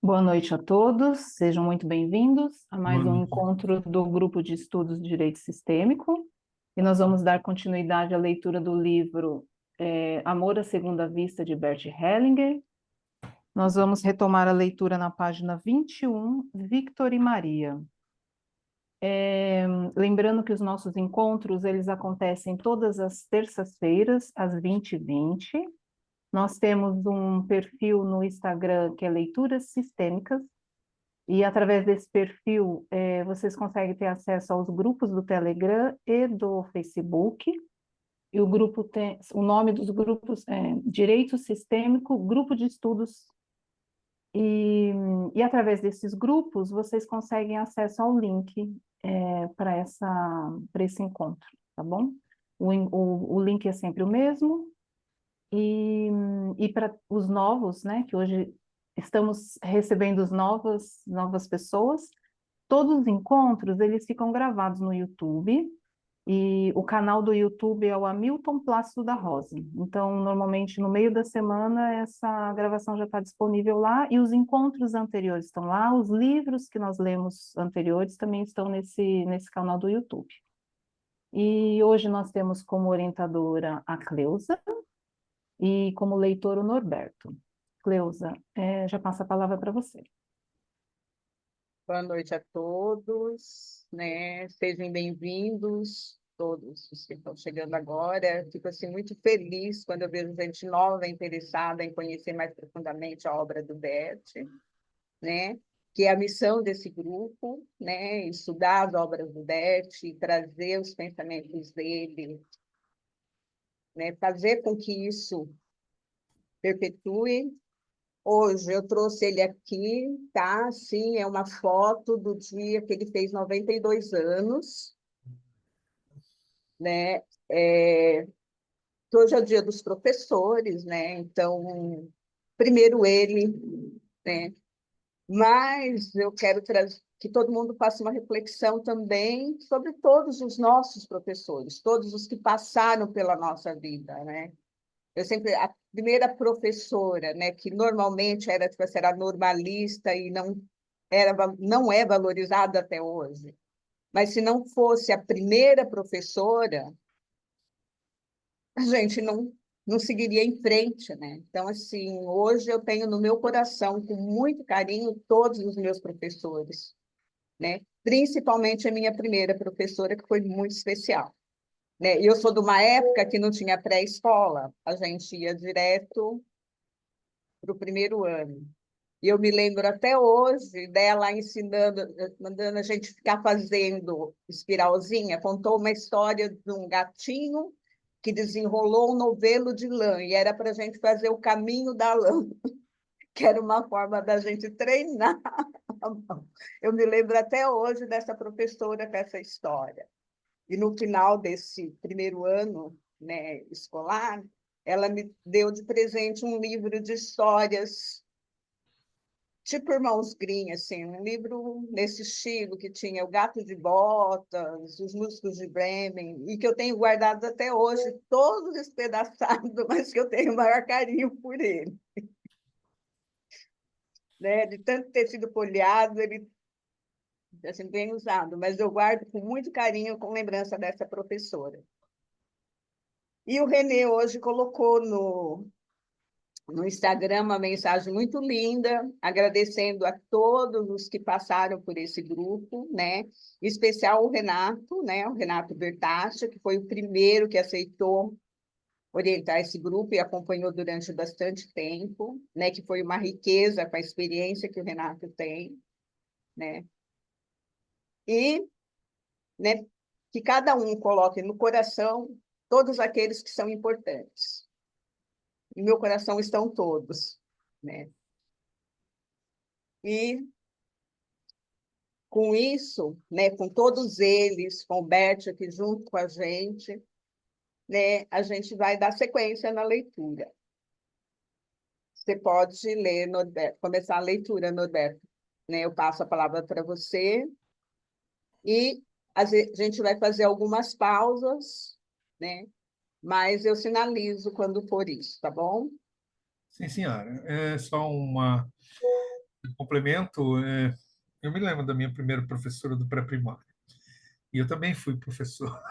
Boa noite a todos, sejam muito bem-vindos a mais Boa um noite. encontro do Grupo de Estudos de Direito Sistêmico. E nós vamos dar continuidade à leitura do livro Amor à Segunda Vista, de Bert Hellinger. Nós vamos retomar a leitura na página 21, Victor e Maria. Lembrando que os nossos encontros, eles acontecem todas as terças-feiras, às 20h20. Nós temos um perfil no Instagram que é Leituras Sistêmicas, e através desse perfil, vocês conseguem ter acesso aos grupos do Telegram e do Facebook. E o grupo tem, o nome dos grupos é Direito Sistêmico, Grupo de Estudos. E através desses grupos, vocês conseguem acesso ao link para esse encontro, tá bom? O link é sempre o mesmo. E para os novos, né, que hoje estamos recebendo novas pessoas, todos os encontros, eles ficam gravados no YouTube, e o canal do YouTube é o Hamilton Plácido da Rosa. Então, normalmente, no meio da semana, essa gravação já está disponível lá, e os encontros anteriores estão lá, os livros que nós lemos anteriores também estão nesse canal do YouTube. E hoje nós temos como orientadora a Cleusa, e como leitor o Norberto. Cleusa, já passo a palavra para você. Boa noite a todos, né? Sejam bem-vindos, todos os que estão chegando agora. Fico assim, muito feliz quando eu vejo gente nova interessada em conhecer mais profundamente a obra do Bert, né? Que é a missão desse grupo, né? Estudar as obras do Bert, trazer os pensamentos dele, né? Fazer com que isso perpetue. Hoje eu trouxe ele aqui, tá? Sim, é uma foto do dia que ele fez 92 anos, né? Que hoje é o dia dos professores, né? Então, primeiro ele, né? Mas eu quero que todo mundo faça uma reflexão também sobre todos os nossos professores, todos os que passaram pela nossa vida, né? Eu sempre, a primeira professora, né, que normalmente era, tipo, assim, era normalista e não é valorizada até hoje. Mas se não fosse a primeira professora, a gente não seguiria em frente, né? Então, assim, hoje eu tenho no meu coração, com muito carinho, todos os meus professores, né? Principalmente a minha primeira professora, que foi muito especial, né? E eu sou de uma época que não tinha pré-escola, a gente ia direto para o primeiro ano. E eu me lembro até hoje dela ensinando, mandando a gente ficar fazendo espiralzinha. Contou uma história de um gatinho que desenrolou um novelo de lã, e era para a gente fazer o caminho da lã, que era uma forma da gente treinar a mão. Eu me lembro até hoje dessa professora com essa história. E no final desse primeiro ano, né, escolar, ela me deu de presente um livro de histórias, tipo Irmãos Grimm, assim, um livro nesse estilo, que tinha O Gato de Botas, Os Músicos de Bremen, e que eu tenho guardado até hoje, todos despedaçados, mas que eu tenho o maior carinho por ele. Né? De tanto ter sido folheado, ele está sendo bem usado, mas eu guardo com muito carinho, com lembrança dessa professora. E o Renê hoje colocou no Instagram uma mensagem muito linda, agradecendo a todos os que passaram por esse grupo, né? Em especial o Renato, né? O Renato Bertaccia, que foi o primeiro que aceitou orientar esse grupo e acompanhou durante bastante tempo, né? Que foi uma riqueza com a experiência que o Renato tem, né? E, né, que cada um coloque no coração todos aqueles que são importantes. Em meu coração estão todos, né? E com isso, né, com todos eles, com o Bert aqui junto com a gente, né, a gente vai dar sequência na leitura. Você pode ler, Norberto, começar a leitura, Norberto. Né, eu passo a palavra para você e a gente vai fazer algumas pausas, né, mas eu sinalizo quando for isso, tá bom? Sim, senhora. É só uma complemento, eu me lembro da minha primeira professora do pré-primário. E eu também fui professor.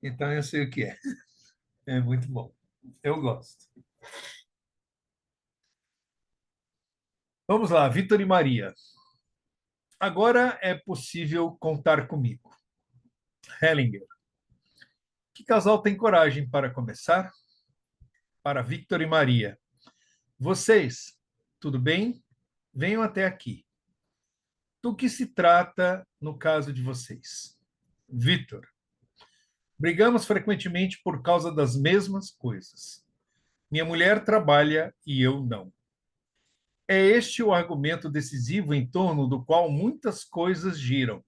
Então eu sei o que é. É muito bom. Eu gosto. Vamos lá, Vitor e Maria. Agora é possível contar comigo. Hellinger. Que casal tem coragem para começar? Para Victor e Maria. Vocês, tudo bem? Venham até aqui. Do que se trata no caso de vocês? Victor. Brigamos frequentemente por causa das mesmas coisas. Minha mulher trabalha e eu não. É este o argumento decisivo em torno do qual muitas coisas giram,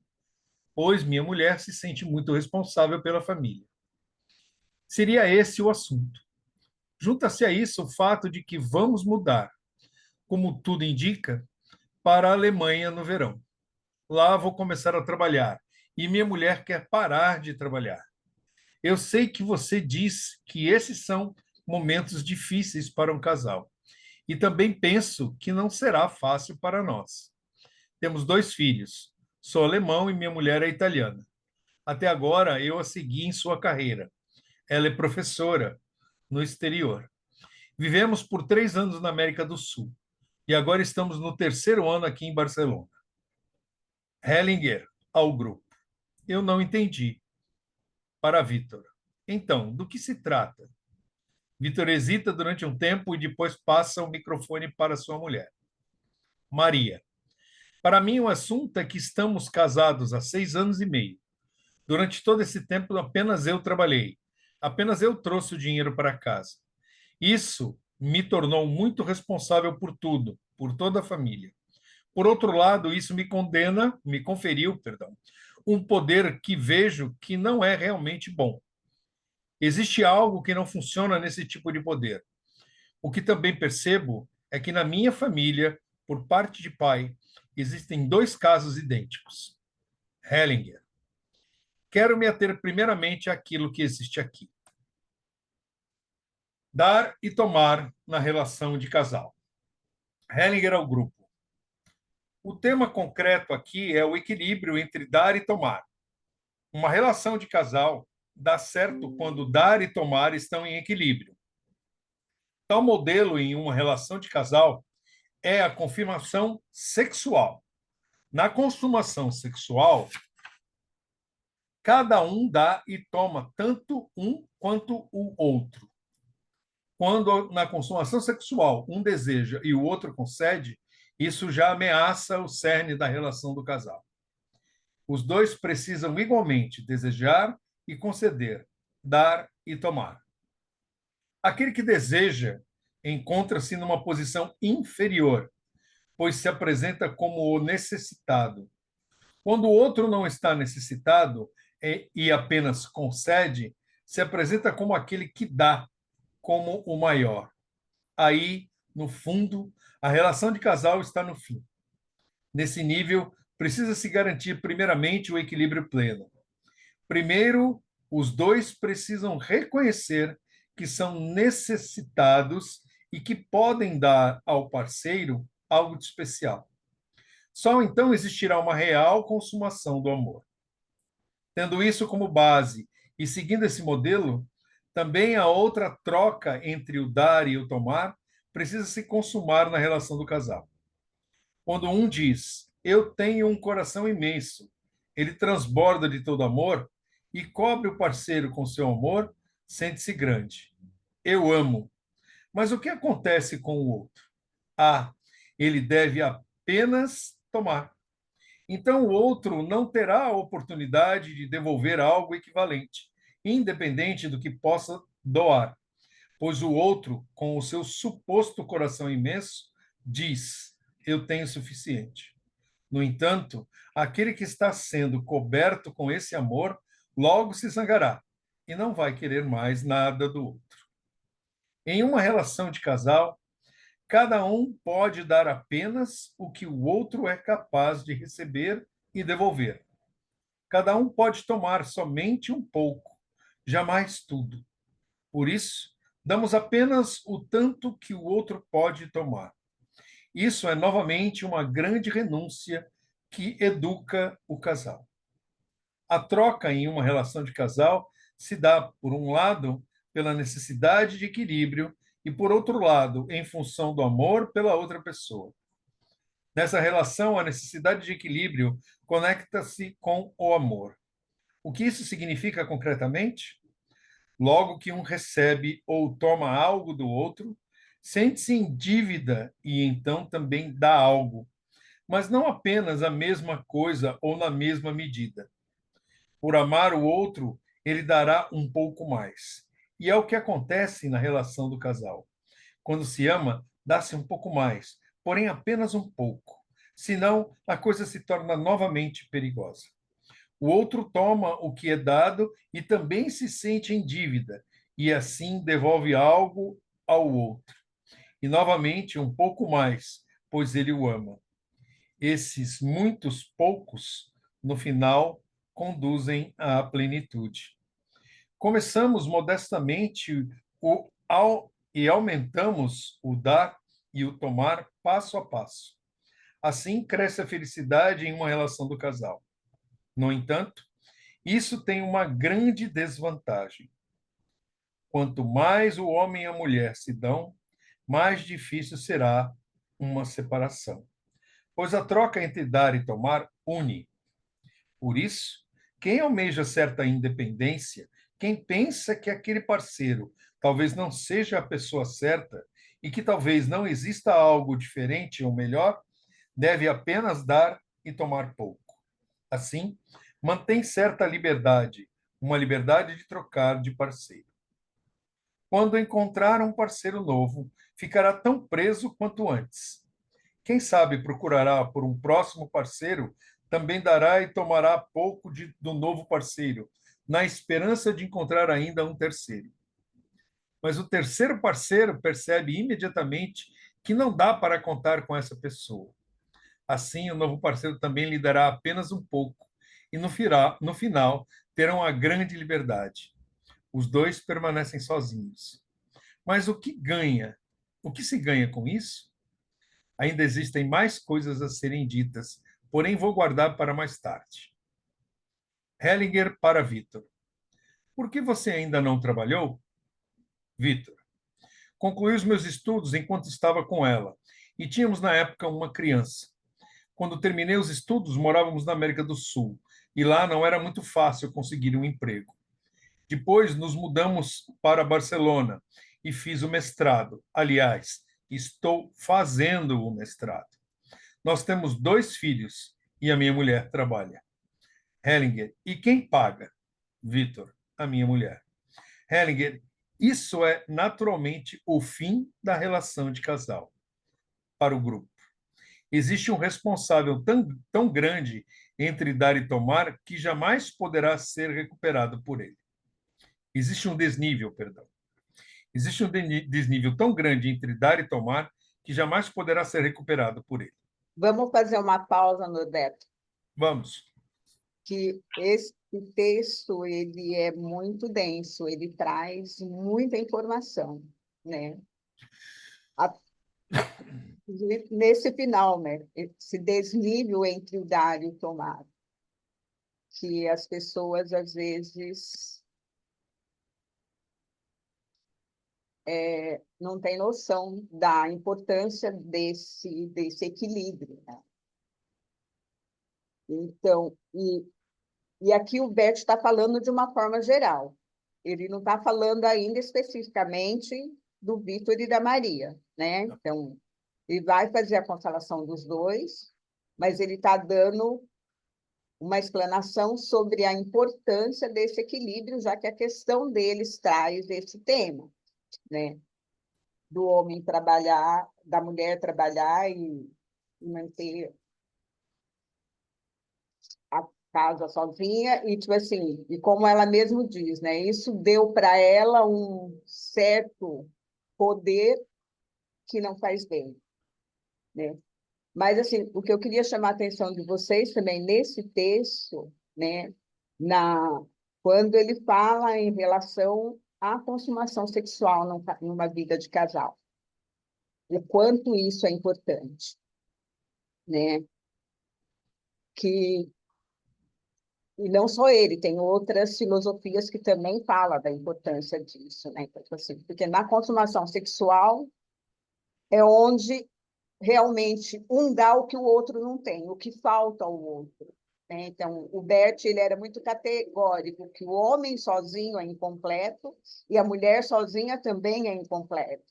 pois minha mulher se sente muito responsável pela família. Seria esse o assunto. Junta-se a isso o fato de que vamos mudar, como tudo indica, para a Alemanha no verão. Lá vou começar a trabalhar e minha mulher quer parar de trabalhar. Eu sei que você diz que esses são momentos difíceis para um casal. E também penso que não será fácil para nós. Temos 2 filhos. Sou alemão e minha mulher é italiana. Até agora, eu a segui em sua carreira. Ela é professora no exterior. Vivemos por 3 anos na América do Sul e agora estamos no terceiro ano aqui em Barcelona. Hellinger, ao grupo. Eu não entendi. Para Vitor. Então, do que se trata? Vitor hesita durante um tempo e depois passa o microfone para sua mulher. Maria. Para mim, o assunto é que estamos casados há 6 anos e meio. Durante todo esse tempo, apenas eu trabalhei. Apenas eu trouxe o dinheiro para casa. Isso me tornou muito responsável por tudo, por toda a família. Por outro lado, isso me conferiu, um poder que vejo que não é realmente bom. Existe algo que não funciona nesse tipo de poder. O que também percebo é que na minha família, por parte de pai, existem 2 casos idênticos. Hellinger. Quero me ater primeiramente àquilo que existe aqui. Dar e tomar na relação de casal. Hellinger ao grupo. O tema concreto aqui é o equilíbrio entre dar e tomar. Uma relação de casal dá certo quando dar e tomar estão em equilíbrio. Tal modelo em uma relação de casal é a confirmação sexual. Na consumação sexual, cada um dá e toma tanto um quanto o outro. Quando na consumação sexual um deseja e o outro concede, isso já ameaça o cerne da relação do casal. Os dois precisam igualmente desejar e conceder, dar e tomar. Aquele que deseja encontra-se numa posição inferior, pois se apresenta como o necessitado. Quando o outro não está necessitado e apenas concede, se apresenta como aquele que dá, como o maior. Aí, no fundo, a relação de casal está no fim. Nesse nível, precisa se garantir primeiramente o equilíbrio pleno. Primeiro, os dois precisam reconhecer que são necessitados e que podem dar ao parceiro algo de especial. Só então existirá uma real consumação do amor. Tendo isso como base e seguindo esse modelo, também a outra troca entre o dar e o tomar precisa se consumar na relação do casal. Quando um diz, eu tenho um coração imenso, ele transborda de todo amor e cobre o parceiro com seu amor, sente-se grande. Eu amo. Mas o que acontece com o outro? Ah, ele deve apenas tomar. Então, o outro não terá a oportunidade de devolver algo equivalente, independente do que possa doar, pois o outro, com o seu suposto coração imenso, diz: eu tenho suficiente. No entanto, aquele que está sendo coberto com esse amor logo se zangará e não vai querer mais nada do outro. Em uma relação de casal, cada um pode dar apenas o que o outro é capaz de receber e devolver. Cada um pode tomar somente um pouco, jamais tudo. Por isso, damos apenas o tanto que o outro pode tomar. Isso é novamente uma grande renúncia que educa o casal. A troca em uma relação de casal se dá, por um lado, pela necessidade de equilíbrio e, por outro lado, em função do amor pela outra pessoa. Nessa relação, a necessidade de equilíbrio conecta-se com o amor. O que isso significa concretamente? Logo que um recebe ou toma algo do outro, sente-se em dívida e então também dá algo, mas não apenas a mesma coisa ou na mesma medida. Por amar o outro, ele dará um pouco mais. E é o que acontece na relação do casal. Quando se ama, dá-se um pouco mais, porém apenas um pouco. Senão, a coisa se torna novamente perigosa. O outro toma o que é dado e também se sente em dívida, e assim devolve algo ao outro. E novamente um pouco mais, pois ele o ama. Esses muitos poucos, no final, conduzem à plenitude. Começamos modestamente e aumentamos o dar e o tomar passo a passo. Assim cresce a felicidade em uma relação do casal. No entanto, isso tem uma grande desvantagem. Quanto mais o homem e a mulher se dão, mais difícil será uma separação, pois a troca entre dar e tomar une. Por isso, quem almeja certa independência, quem pensa que aquele parceiro talvez não seja a pessoa certa e que talvez não exista algo diferente ou melhor, deve apenas dar e tomar pouco. Assim, mantém certa liberdade, uma liberdade de trocar de parceiro. Quando encontrar um parceiro novo, ficará tão preso quanto antes. Quem sabe procurará por um próximo parceiro, também dará e tomará pouco do novo parceiro, na esperança de encontrar ainda um terceiro. Mas o terceiro parceiro percebe imediatamente que não dá para contar com essa pessoa. Assim, o novo parceiro também lhe dará apenas um pouco, e no final terão a grande liberdade. Os dois permanecem sozinhos. Mas o que ganha? O que se ganha com isso? Ainda existem mais coisas a serem ditas, porém vou guardar para mais tarde. Hellinger para Vitor. Por que você ainda não trabalhou? Vitor. Concluí os meus estudos enquanto estava com ela, e tínhamos na época uma criança. Quando terminei os estudos, morávamos na América do Sul, e lá não era muito fácil conseguir um emprego. Depois nos mudamos para Barcelona e fiz o mestrado. Aliás, estou fazendo o mestrado. Nós temos 2 filhos e a minha mulher trabalha. Hellinger, e quem paga? Vitor, a minha mulher. Hellinger, isso é naturalmente o fim da relação de casal para o grupo. Existe um responsável tão grande entre dar e tomar que jamais poderá ser recuperado por ele. Existe um desnível, perdão. Existe um desnível tão grande entre dar e tomar que jamais poderá ser recuperado por ele. Vamos fazer uma pausa, Norberto, Vamos. que esse texto ele é muito denso, ele traz muita informação, né? A- Nesse final, né? Esse desnível entre o dar e o tomar, que as pessoas às vezes não têm noção da importância desse equilíbrio, né? Então, e aqui o Bert está falando de uma forma geral. Ele não está falando ainda especificamente do Vitor e da Maria, né? Então, ele vai fazer a constelação dos dois, mas ele está dando uma explanação sobre a importância desse equilíbrio, já que a questão deles traz esse tema, né? Do homem trabalhar, da mulher trabalhar e manter a casa sozinha e tipo assim, e como ela mesmo diz, né, isso deu para ela um certo poder que não faz bem, né? Mas assim, o que eu queria chamar a atenção de vocês também nesse texto, né, na quando ele fala em relação à consumação sexual numa vida de casal. o quanto isso é importante, né? E não só ele, tem outras filosofias que também falam da importância disso, né? Então, assim, porque na consumação sexual é onde realmente um dá o que o outro não tem, o que falta ao outro, né? Então, o Bert ele era muito categórico que o homem sozinho é incompleto e a mulher sozinha também é incompleta,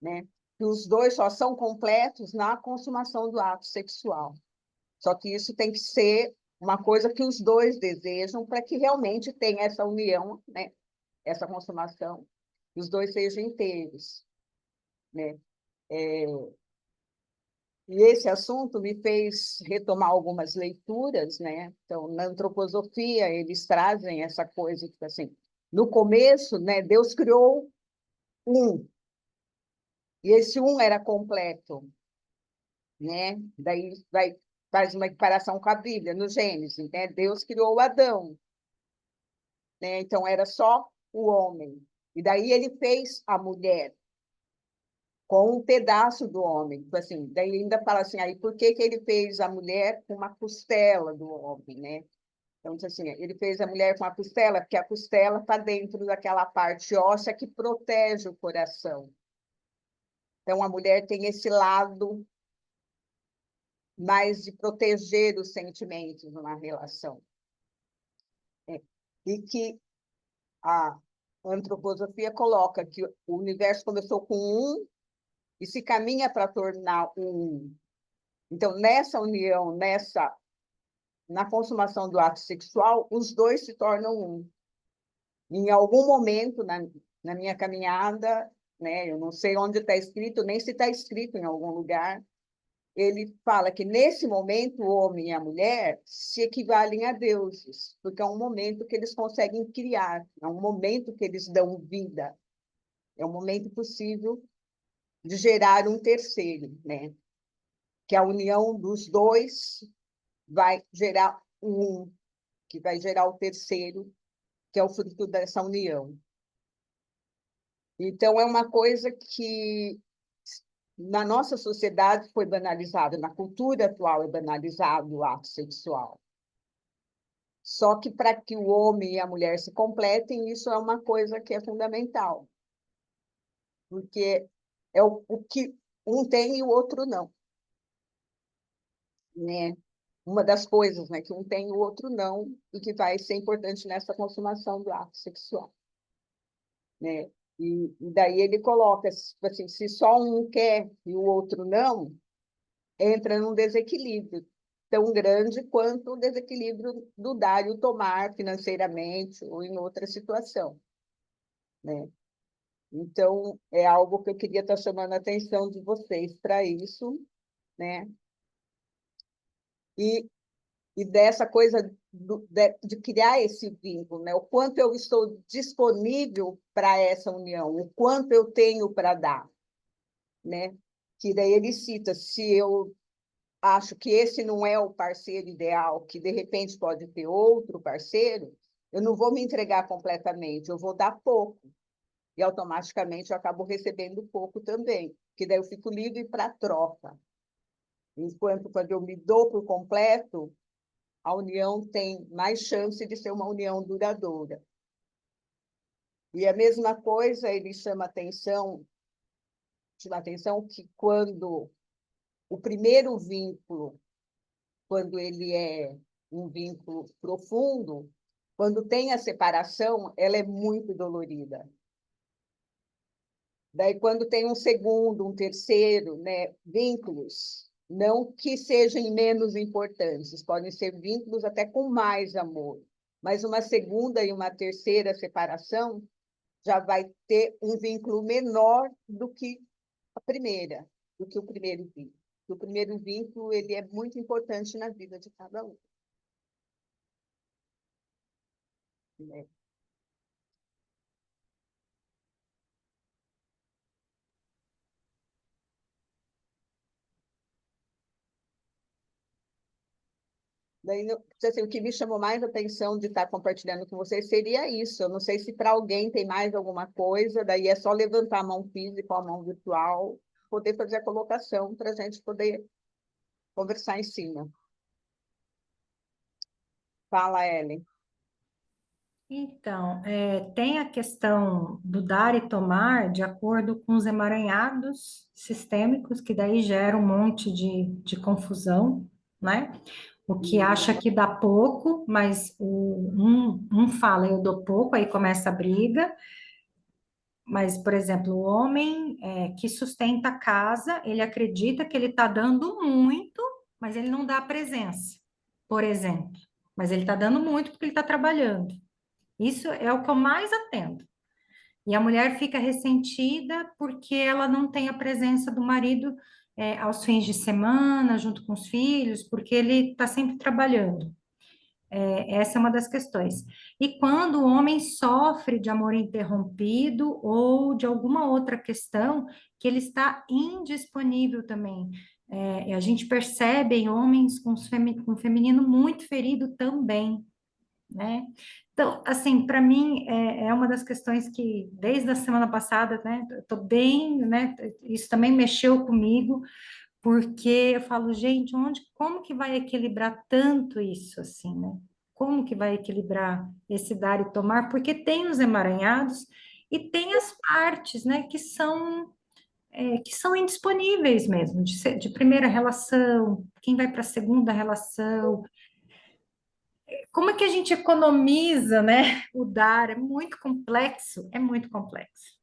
né? Que os dois só são completos na consumação do ato sexual. Só que isso tem que ser uma coisa que os dois desejam para que realmente tenha essa união, né? Essa consumação, que os dois sejam inteiros, né? E esse assunto me fez retomar algumas leituras, né? Então, na antroposofia, eles trazem essa coisa, tipo assim, no começo, né, Deus criou um, e esse um era completo, né? Daí faz uma equiparação com a Bíblia, no Gênesis, né? Deus criou Adão, né? Então era só o homem. E daí ele fez a mulher com um pedaço do homem. Tipo assim, daí ainda fala assim, aí por que que ele fez a mulher com uma costela do homem, né? Então, assim, ele fez a mulher com a costela, porque a costela está dentro daquela parte óssea que protege o coração. Então, a mulher tem esse lado mais de proteger os sentimentos numa relação. E que a antroposofia coloca que o universo começou com um e se caminha para tornar um. Então, nessa união, na consumação do ato sexual, os dois se tornam um. Em algum momento na minha caminhada, né, eu não sei onde está escrito, nem se está escrito em algum lugar, ele fala que nesse momento o homem e a mulher se equivalem a deuses, porque é um momento que eles conseguem criar, é um momento que eles dão vida, é um momento possível de gerar um terceiro, né? Que a união dos dois vai gerar um, que vai gerar o terceiro, que é o fruto dessa união. Então, é uma coisa que na nossa sociedade foi banalizado, na cultura atual é banalizado o ato sexual. Só que para que o homem e a mulher se completem, isso é uma coisa que é fundamental. Porque é o que um tem e o outro não. Né? Uma das coisas, né, que um tem e o outro não, e que vai ser importante nessa consumação do ato sexual. Né? E daí ele coloca, assim, se só um quer e o outro não, entra num desequilíbrio tão grande quanto o desequilíbrio do dar e o tomar financeiramente ou em outra situação, né? Então, é algo que eu queria estar chamando a atenção de vocês para isso, né? E dessa coisa de criar esse vínculo, né? O quanto eu estou disponível para essa união, o quanto eu tenho para dar, né? Que daí ele cita, se eu acho que esse não é o parceiro ideal, que de repente pode ter outro parceiro, eu não vou me entregar completamente, eu vou dar pouco. E automaticamente eu acabo recebendo pouco também, que daí eu fico livre para troca. Enquanto quando eu me dou por completo, a união tem mais chance de ser uma união duradoura. E a mesma coisa, ele chama atenção que quando o primeiro vínculo, quando ele é um vínculo profundo, quando tem a separação, ela é muito dolorida. Daí, quando tem um segundo, um terceiro, né, vínculos, não que sejam menos importantes, podem ser vínculos até com mais amor, mas uma segunda e uma terceira separação já vai ter um vínculo menor do que a primeira, do que o primeiro vínculo. O primeiro vínculo ele é muito importante na vida de cada um. Né? Daí, assim, o que me chamou mais a atenção de estar compartilhando com vocês seria isso. Eu não sei se para alguém tem mais alguma coisa, daí é só levantar a mão física ou a mão virtual. poder fazer a colocação, para a gente poder conversar em cima. Fala, Ellen. Então, tem a questão do dar e tomar de acordo com os emaranhados sistêmicos, que daí gera um monte de confusão, né? O que acha que dá pouco, mas um fala eu dou pouco, aí começa a briga. Mas, por exemplo, o homem que sustenta a casa, ele acredita que ele está dando muito, mas ele não dá a presença, por exemplo. Mas ele está dando muito porque ele está trabalhando. Isso é o que eu mais atendo. E a mulher fica ressentida porque ela não tem a presença do marido aos fins de semana, junto com os filhos, porque ele está sempre trabalhando. Essa é uma das questões. E quando o homem sofre de amor interrompido ou de alguma outra questão, que ele está indisponível também. A gente percebe em homens com com o feminino muito ferido também, né? Então, assim, para mim é uma das questões que desde a semana passada, né, eu tô bem, né, isso também mexeu comigo, porque eu falo, gente, como que vai equilibrar tanto isso assim, né? Como que vai equilibrar esse dar e tomar? Porque tem os emaranhados e tem as partes, né, que são indisponíveis mesmo, de primeira relação, quem vai para a segunda relação, como é que a gente economiza, né, o dar? É muito complexo, é muito complexo.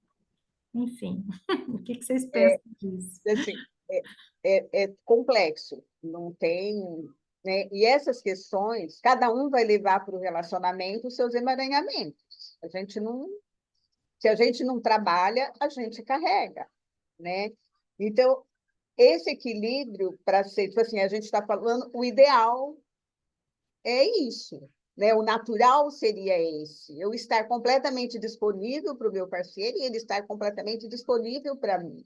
Enfim, o que vocês pensam disso? Assim, é complexo, não tem, né? E essas questões, cada um vai levar para o relacionamento os seus emaranhamentos. Se a gente não trabalha, a gente carrega, né? Então, esse equilíbrio, para ser, tipo assim, a gente está falando, o ideal é isso, né? O natural seria esse, eu estar completamente disponível para o meu parceiro e ele estar completamente disponível para mim.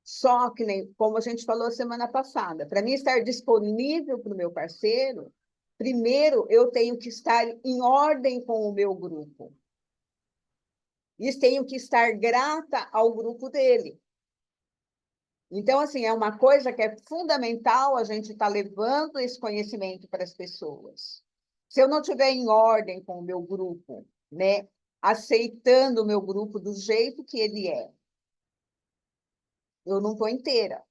Só que, nem, como a gente falou semana passada, para mim estar disponível para o meu parceiro, primeiro eu tenho que estar em ordem com o meu grupo. E tenho que estar grata ao grupo dele. Então, assim, é uma coisa que é fundamental a gente estar levando esse conhecimento para as pessoas. Se eu não estiver em ordem com o meu grupo, né, aceitando o meu grupo do jeito que ele é, eu não estou inteira,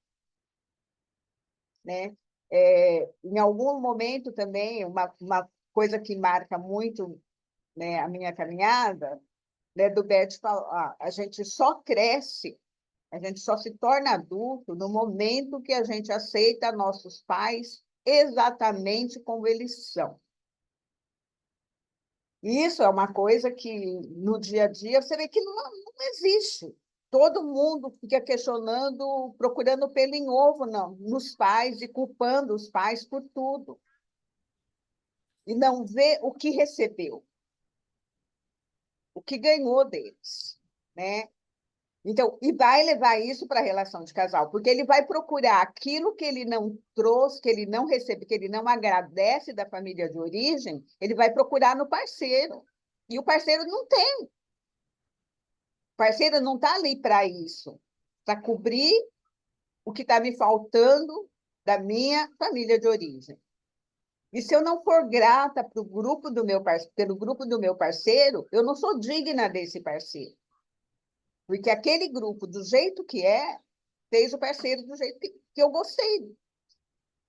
né? Em algum momento também, uma coisa que marca muito, né, a minha caminhada, né, do Bert falar, a gente só cresce, a gente só se torna adulto no momento que a gente aceita nossos pais exatamente como eles são. E isso é uma coisa que, no dia a dia, você vê que não existe. Todo mundo fica questionando, procurando pelo em ovo não, nos pais e culpando os pais por tudo. E não vê o que recebeu, o que ganhou deles, né? Então, e vai levar isso para a relação de casal, porque ele vai procurar aquilo que ele não trouxe, que ele não recebe, que ele não agradece da família de origem, ele vai procurar no parceiro. E o parceiro não tem. O parceiro não está ali para isso, para cobrir o que está me faltando da minha família de origem. E se eu não for grata pelo grupo do meu parceiro, eu não sou digna desse parceiro. Porque aquele grupo, do jeito que fez o parceiro do jeito que eu gostei,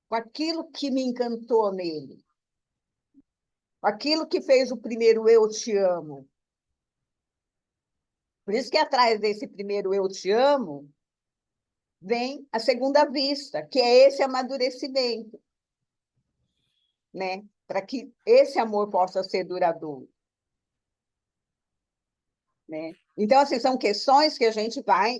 com aquilo que me encantou nele, com aquilo que fez o primeiro eu te amo. Por isso que atrás desse primeiro eu te amo, vem a segunda vista, que é esse amadurecimento, né? Para que esse amor possa ser duradouro. Né? Então, assim, são questões que a gente vai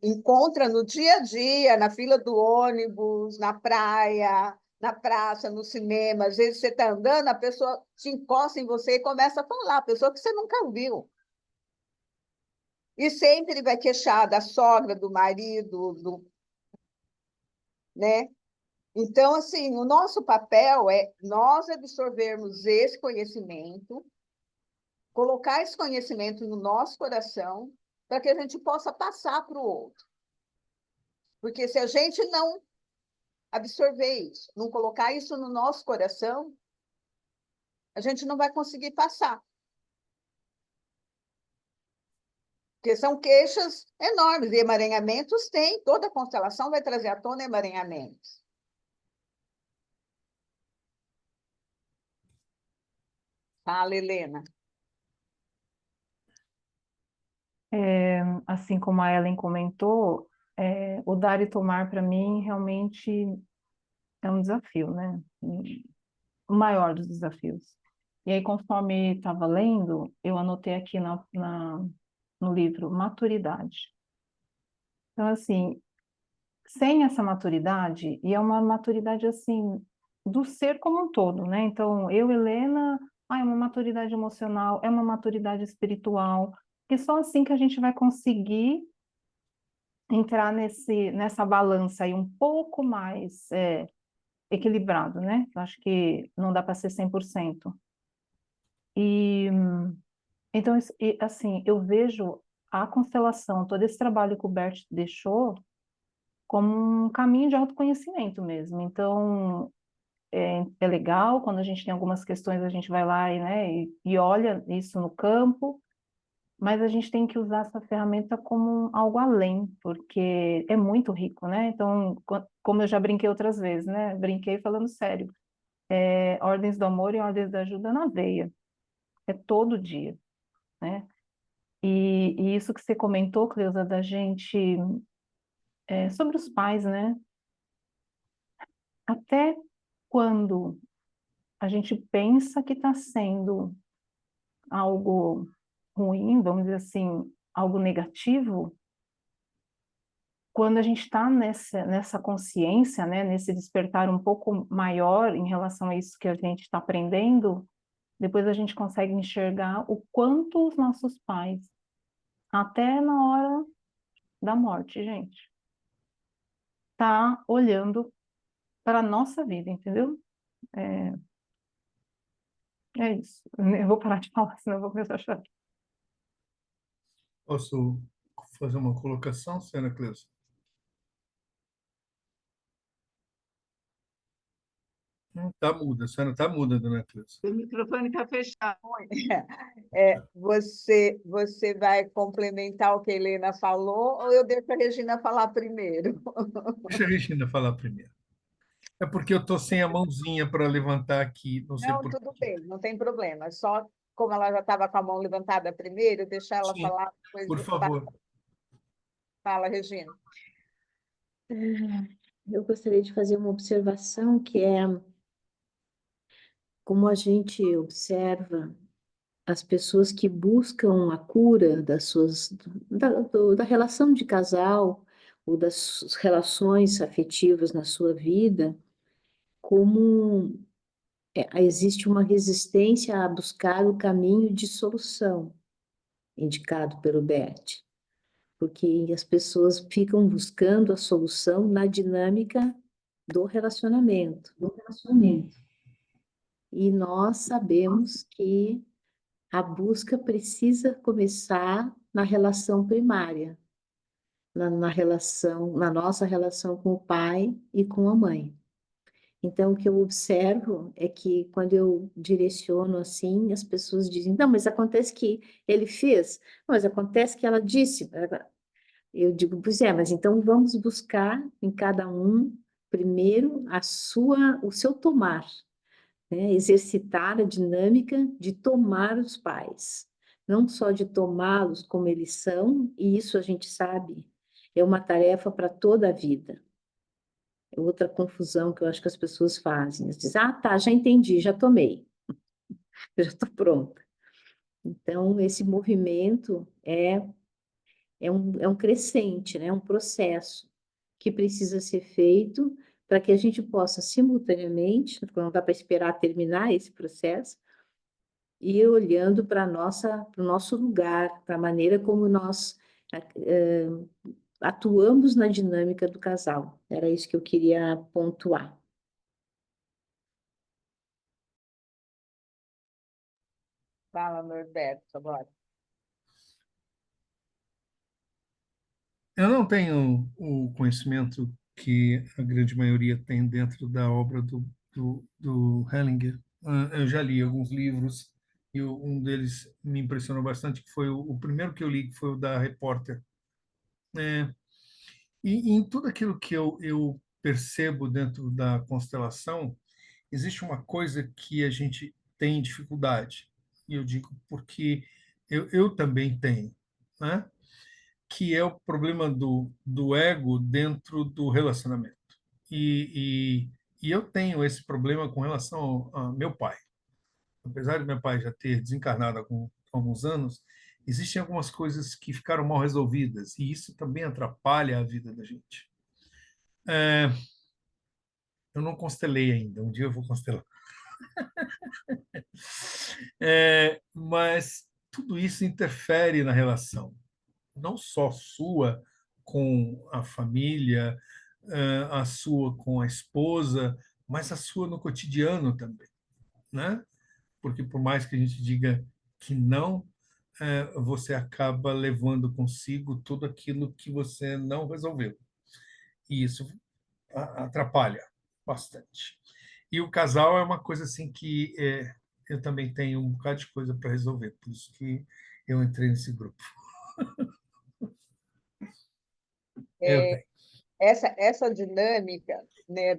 encontra no dia a dia, na fila do ônibus, na praia, na praça, no cinema. Às vezes você está andando, a pessoa te encosta em você e começa a falar, a pessoa que você nunca viu. E sempre vai queixar da sogra, do marido, né? Então, assim, o nosso papel é nós absorvermos esse conhecimento, colocar esse conhecimento no nosso coração, para que a gente possa passar para o outro. Porque se a gente não absorver isso, não colocar isso no nosso coração, a gente não vai conseguir passar. Porque são queixas enormes, e emaranhamentos tem, toda constelação vai trazer à tona emaranhamentos. Fala, Helena. Assim como a Ellen comentou, o dar e tomar para mim realmente é um desafio, né? O maior dos desafios. E aí, conforme estava lendo, eu anotei aqui no livro maturidade. Então, assim, sem essa maturidade, e é uma maturidade, assim, do ser como um todo, né? Então, eu, Helena, é uma maturidade emocional, é uma maturidade espiritual, que só assim que a gente vai conseguir entrar nessa balança aí um pouco mais equilibrado, né? Eu acho que não dá para ser 100%. E, então, assim, eu vejo a constelação, todo esse trabalho que o Bert deixou, como um caminho de autoconhecimento mesmo. Então, é legal, quando a gente tem algumas questões, a gente vai lá e olha isso no campo, mas a gente tem que usar essa ferramenta como algo além, porque é muito rico, né? Então, como eu já brinquei outras vezes, né? Brinquei falando sério. Ordens do amor e ordens da ajuda na veia. É todo dia, né? E isso que você comentou, Cleusa, da gente, sobre os pais, né? Até quando a gente pensa que está sendo algo ruim, vamos dizer assim, algo negativo, quando a gente está nessa consciência, né, nesse despertar um pouco maior em relação a isso que a gente está aprendendo, depois a gente consegue enxergar o quanto os nossos pais, até na hora da morte, gente, tá olhando para a nossa vida, entendeu? É, é isso. Eu vou parar de falar, senão eu vou começar a chorar. Posso fazer uma colocação, senhora Cleusa? Está muda, a senhora está muda, dona Cleusa. O microfone está fechado. Você vai complementar o que a Helena falou ou eu deixo a Regina falar primeiro? Deixa a Regina falar primeiro. É porque eu estou sem a mãozinha para levantar aqui, não sei Não, por tudo quê. bem, não tem problema. Só como ela já estava com a mão levantada primeiro, deixar ela Sim, falar, depois por você favor. fala, Regina. Eu gostaria de fazer uma observação que é como a gente observa as pessoas que buscam a cura da relação de casal ou das relações afetivas na sua vida, como existe uma resistência a buscar o caminho de solução indicado pelo Bert, porque as pessoas ficam buscando a solução na dinâmica do relacionamento. E nós sabemos que a busca precisa começar na relação primária, na nossa relação com o pai e com a mãe. Então, o que eu observo é que quando eu direciono assim, as pessoas dizem, não, mas acontece que ele fez, não, mas acontece que ela disse. Eu digo, pois é, mas então vamos buscar em cada um, primeiro, o seu tomar, né? Exercitar a dinâmica de tomar os pais, não só de tomá-los como eles são, e isso a gente sabe, é uma tarefa para toda a vida. É outra confusão que eu acho que as pessoas fazem. Eles dizem, ah, tá, já entendi, já tomei, eu já estou pronta. Então, esse movimento é um crescente, né? É um processo que precisa ser feito para que a gente possa simultaneamente, não dá para esperar terminar esse processo, e olhando para o nosso lugar, para a maneira como nós eh, atuamos na dinâmica do casal. Era isso que eu queria pontuar. Fala, Norberto, agora. Eu não tenho o conhecimento que a grande maioria tem dentro da obra do Hellinger. Eu já li alguns livros e um deles me impressionou bastante, que foi o primeiro que eu li, que foi o da Repórter. É, e em tudo aquilo que eu percebo dentro da constelação, existe uma coisa que a gente tem dificuldade. E eu digo porque eu também tenho, né? Que é o problema do ego dentro do relacionamento. E eu tenho esse problema com relação ao meu pai. Apesar de meu pai já ter desencarnado há alguns anos, existem algumas coisas que ficaram mal resolvidas, e isso também atrapalha a vida da gente. É, eu não constelei ainda, um dia eu vou constelar. Mas tudo isso interfere na relação, não só sua com a família, a sua com a esposa, mas a sua no cotidiano também, né? Porque por mais que a gente diga que não, você acaba levando consigo tudo aquilo que você não resolveu. E isso atrapalha bastante. E o casal é uma coisa assim que eu também tenho um bocado de coisa para resolver, por isso que eu entrei nesse grupo. Eu tenho. Essa dinâmica, né,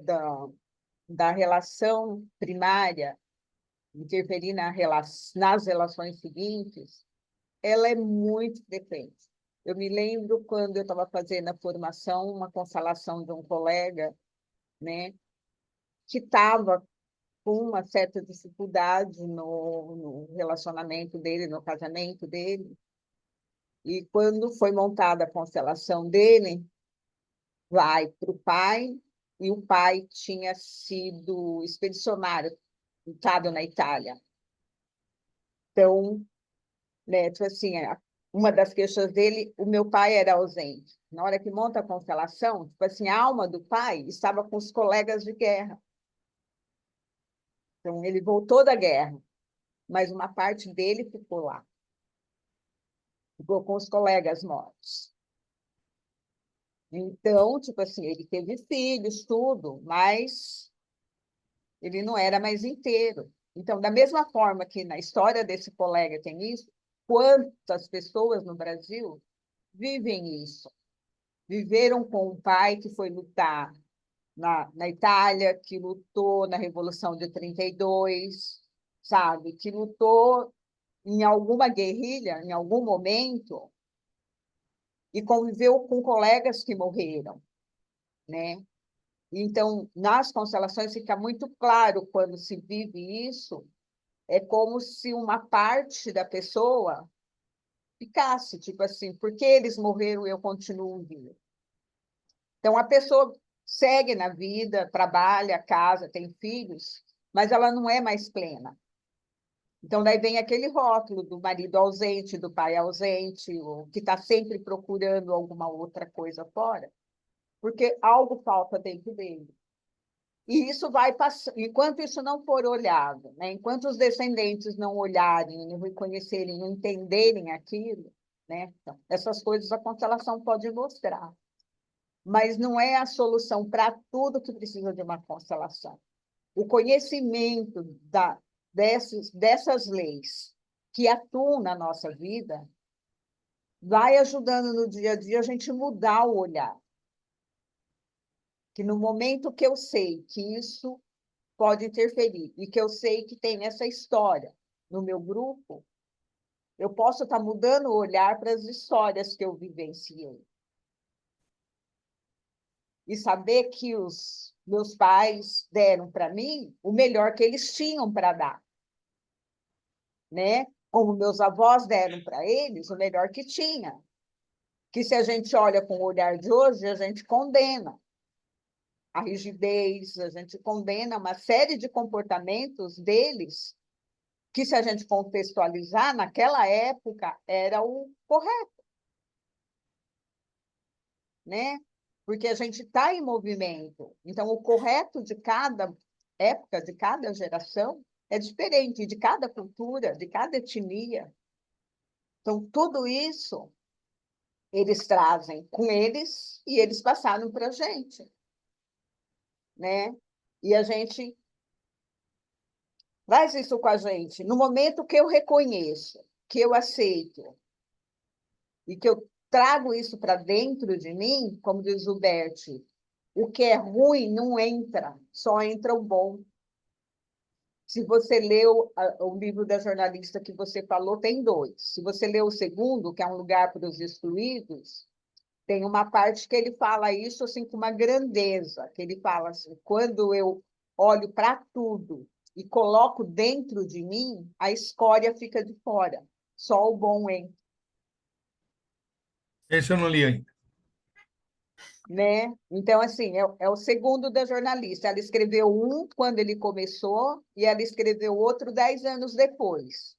da relação primária interferir nas relações seguintes, ela é muito frequente. Eu me lembro quando eu estava fazendo a formação, uma constelação de um colega, né, que estava com uma certa dificuldade no relacionamento dele, no casamento dele. E quando foi montada a constelação dele, vai para o pai, e o pai tinha sido expedicionário, estado na Itália. Então, né, tipo assim, uma das queixas dele, o meu pai era ausente. Na hora que monta a constelação, tipo assim, a alma do pai estava com os colegas de guerra. Então, ele voltou da guerra, mas uma parte dele ficou lá. Ficou com os colegas mortos. Então, tipo assim, ele teve filhos, tudo, mas ele não era mais inteiro. Então, da mesma forma que na história desse colega tem isso, quantas pessoas no Brasil vivem isso? Viveram com um pai que foi lutar na Itália, que lutou na Revolução de 32, sabe? Que lutou em alguma guerrilha, em algum momento, e conviveu com colegas que morreram, né? Então, nas constelações fica muito claro quando se vive isso, é como se uma parte da pessoa ficasse, tipo assim, porque eles morreram, eu continuo vivo. Então, a pessoa segue na vida, trabalha, casa, tem filhos, mas ela não é mais plena. Então, daí vem aquele rótulo do marido ausente, do pai ausente, o que está sempre procurando alguma outra coisa fora, porque algo falta dentro dele. E isso vai passando, enquanto isso não for olhado, né? Enquanto os descendentes não olharem, não reconhecerem, não entenderem aquilo, né? Então, essas coisas a constelação pode mostrar. Mas não é a solução para tudo que precisa de uma constelação. O conhecimento dessas leis que atuam na nossa vida vai ajudando no dia a dia a gente mudar o olhar. Que no momento que eu sei que isso pode interferir e que eu sei que tem essa história no meu grupo, eu posso estar mudando o olhar para as histórias que eu vivenciei. E saber que os meus pais deram para mim o melhor que eles tinham para dar, né? Como meus avós deram para eles o melhor que tinha. Que se a gente olha com o olhar de hoje, a gente condena a rigidez, a gente condena uma série de comportamentos deles que, se a gente contextualizar, naquela época era o correto, né? Porque a gente está em movimento. Então, o correto de cada época, de cada geração, é diferente, de cada cultura, de cada etnia. Então, tudo isso eles trazem com eles e eles passaram para a gente, né? E a gente faz isso com a gente. No momento que eu reconheço, que eu aceito e que eu trago isso para dentro de mim, como diz o Bert, o que é ruim não entra, só entra o bom. Se você leu o livro da jornalista que você falou, tem dois. Se você leu o segundo, que é um lugar para os excluídos, tem uma parte que ele fala isso assim com uma grandeza, que ele fala assim, quando eu olho para tudo e coloco dentro de mim, a escória fica de fora, só o bom entra, Esse eu não li ainda. né? Então, assim, é o segundo da jornalista. Ela escreveu um quando ele começou e ela escreveu outro 10 anos depois.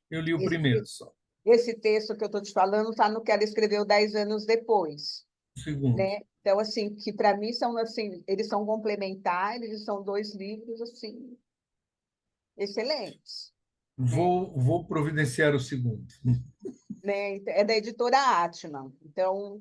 Eu li o Esse, primeiro só. esse texto que eu estou te falando está no que ela escreveu 10 anos depois. O segundo. Né? Então, assim, que para mim são assim, eles são complementares, são dois livros assim excelentes, né? Vou providenciar o segundo. Né? É da editora Atman. Então,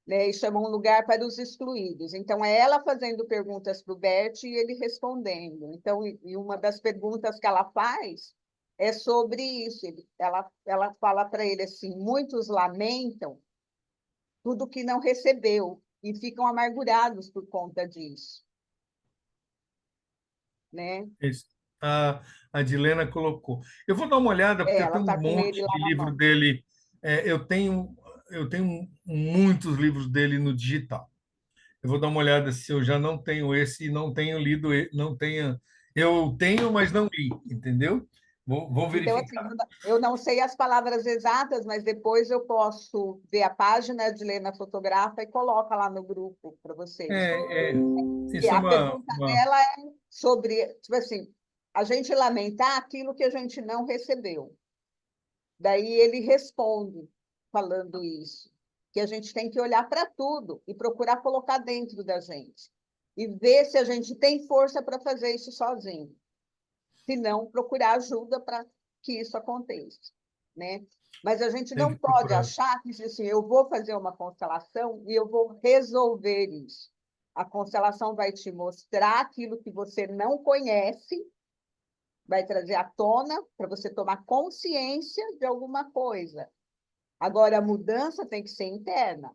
né, e chama Um Lugar para os Excluídos. Então, é ela fazendo perguntas para o Bert e ele respondendo. Então, e uma das perguntas que ela faz é sobre isso. Ela fala para ele assim: muitos lamentam tudo que não recebeu e ficam amargurados por conta disso, né? Esse. A Dilena colocou. Eu vou dar uma olhada, porque eu Ela tenho está um com ele monte lá de na livro mão. dele. Eu tenho muitos livros dele no digital. Eu vou dar uma olhada se eu já não tenho esse e não tenho lido, não tenha. Eu tenho, mas não li, entendeu? Vou Então, assim, verificar. eu não sei as palavras exatas, mas depois eu posso ver a página de Lena Fotografa e coloca lá no grupo para vocês. E Isso é a pergunta uma. dela é sobre, tipo assim, a gente lamentar aquilo que a gente não recebeu. Daí ele responde falando isso, que a gente tem que olhar para tudo e procurar colocar dentro da gente e ver se a gente tem força para fazer isso sozinho. Se não, procurar ajuda para que isso aconteça, né? Mas a gente Tem não que pode procurar. achar que assim, eu vou fazer uma constelação e eu vou resolver isso. A constelação vai te mostrar aquilo que você não conhece, vai trazer à tona para você tomar consciência de alguma coisa. Agora, a mudança tem que ser interna.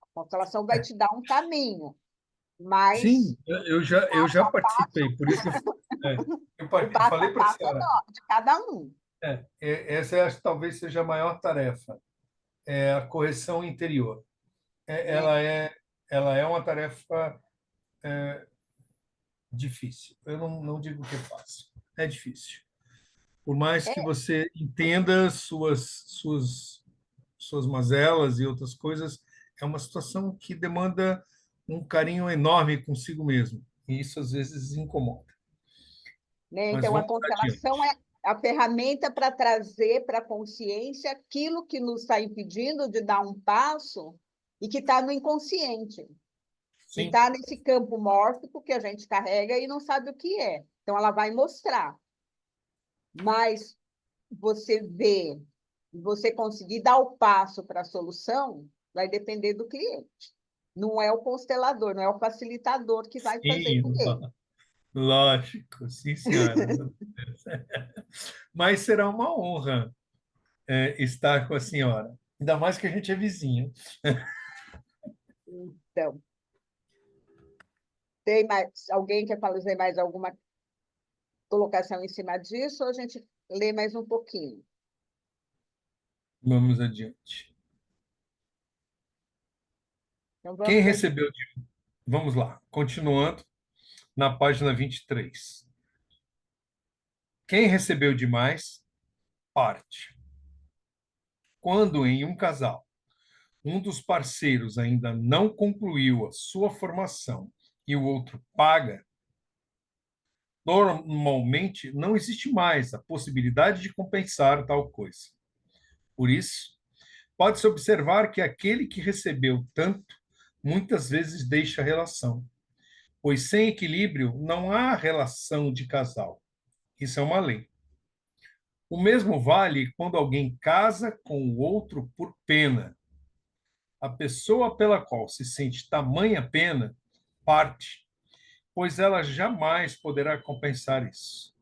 A constelação vai É. te dar um caminho, Sim, mas eu já participei, por isso que o passo falei a para a passo é senhora. de cada um. Essa eu acho que talvez seja a maior tarefa, é a correção interior. É, Né? ela é, ela é uma tarefa difícil. Eu não digo que é fácil, é difícil. Por mais que É, você entenda suas mazelas e outras coisas, é uma situação que demanda um carinho enorme consigo mesmo. E isso às vezes incomoda. né? Mas Então, a vamos constelação adiante. é a ferramenta para trazer para a consciência aquilo que nos está impedindo de dar um passo e que está no inconsciente, que Sim, está nesse campo mórfico que a gente carrega e não sabe o que é. Então, ela vai mostrar. Mas você vê, você conseguir dar o passo para a solução, vai depender do cliente. Não é o constelador, não é o facilitador que vai fazer sim, por ele. lógico, sim, senhora. Mas será uma honra estar com a senhora. Ainda mais que a gente é vizinho. Então, tem mais alguém quer fazer mais alguma colocação em cima disso, ou a gente lê mais um pouquinho? Vamos adiante. Então, Quem vamos adiante. recebeu Vamos lá, continuando na página 23. Quem recebeu demais, parte. Quando em um casal, um dos parceiros ainda não concluiu a sua formação e o outro paga, normalmente não existe mais a possibilidade de compensar tal coisa. Por isso, pode-se observar que aquele que recebeu tanto muitas vezes deixa a relação, pois sem equilíbrio não há relação de casal. Isso é uma lei. O mesmo vale quando alguém casa com o outro por pena. A pessoa pela qual se sente tamanha pena parte, pois ela jamais poderá compensar isso.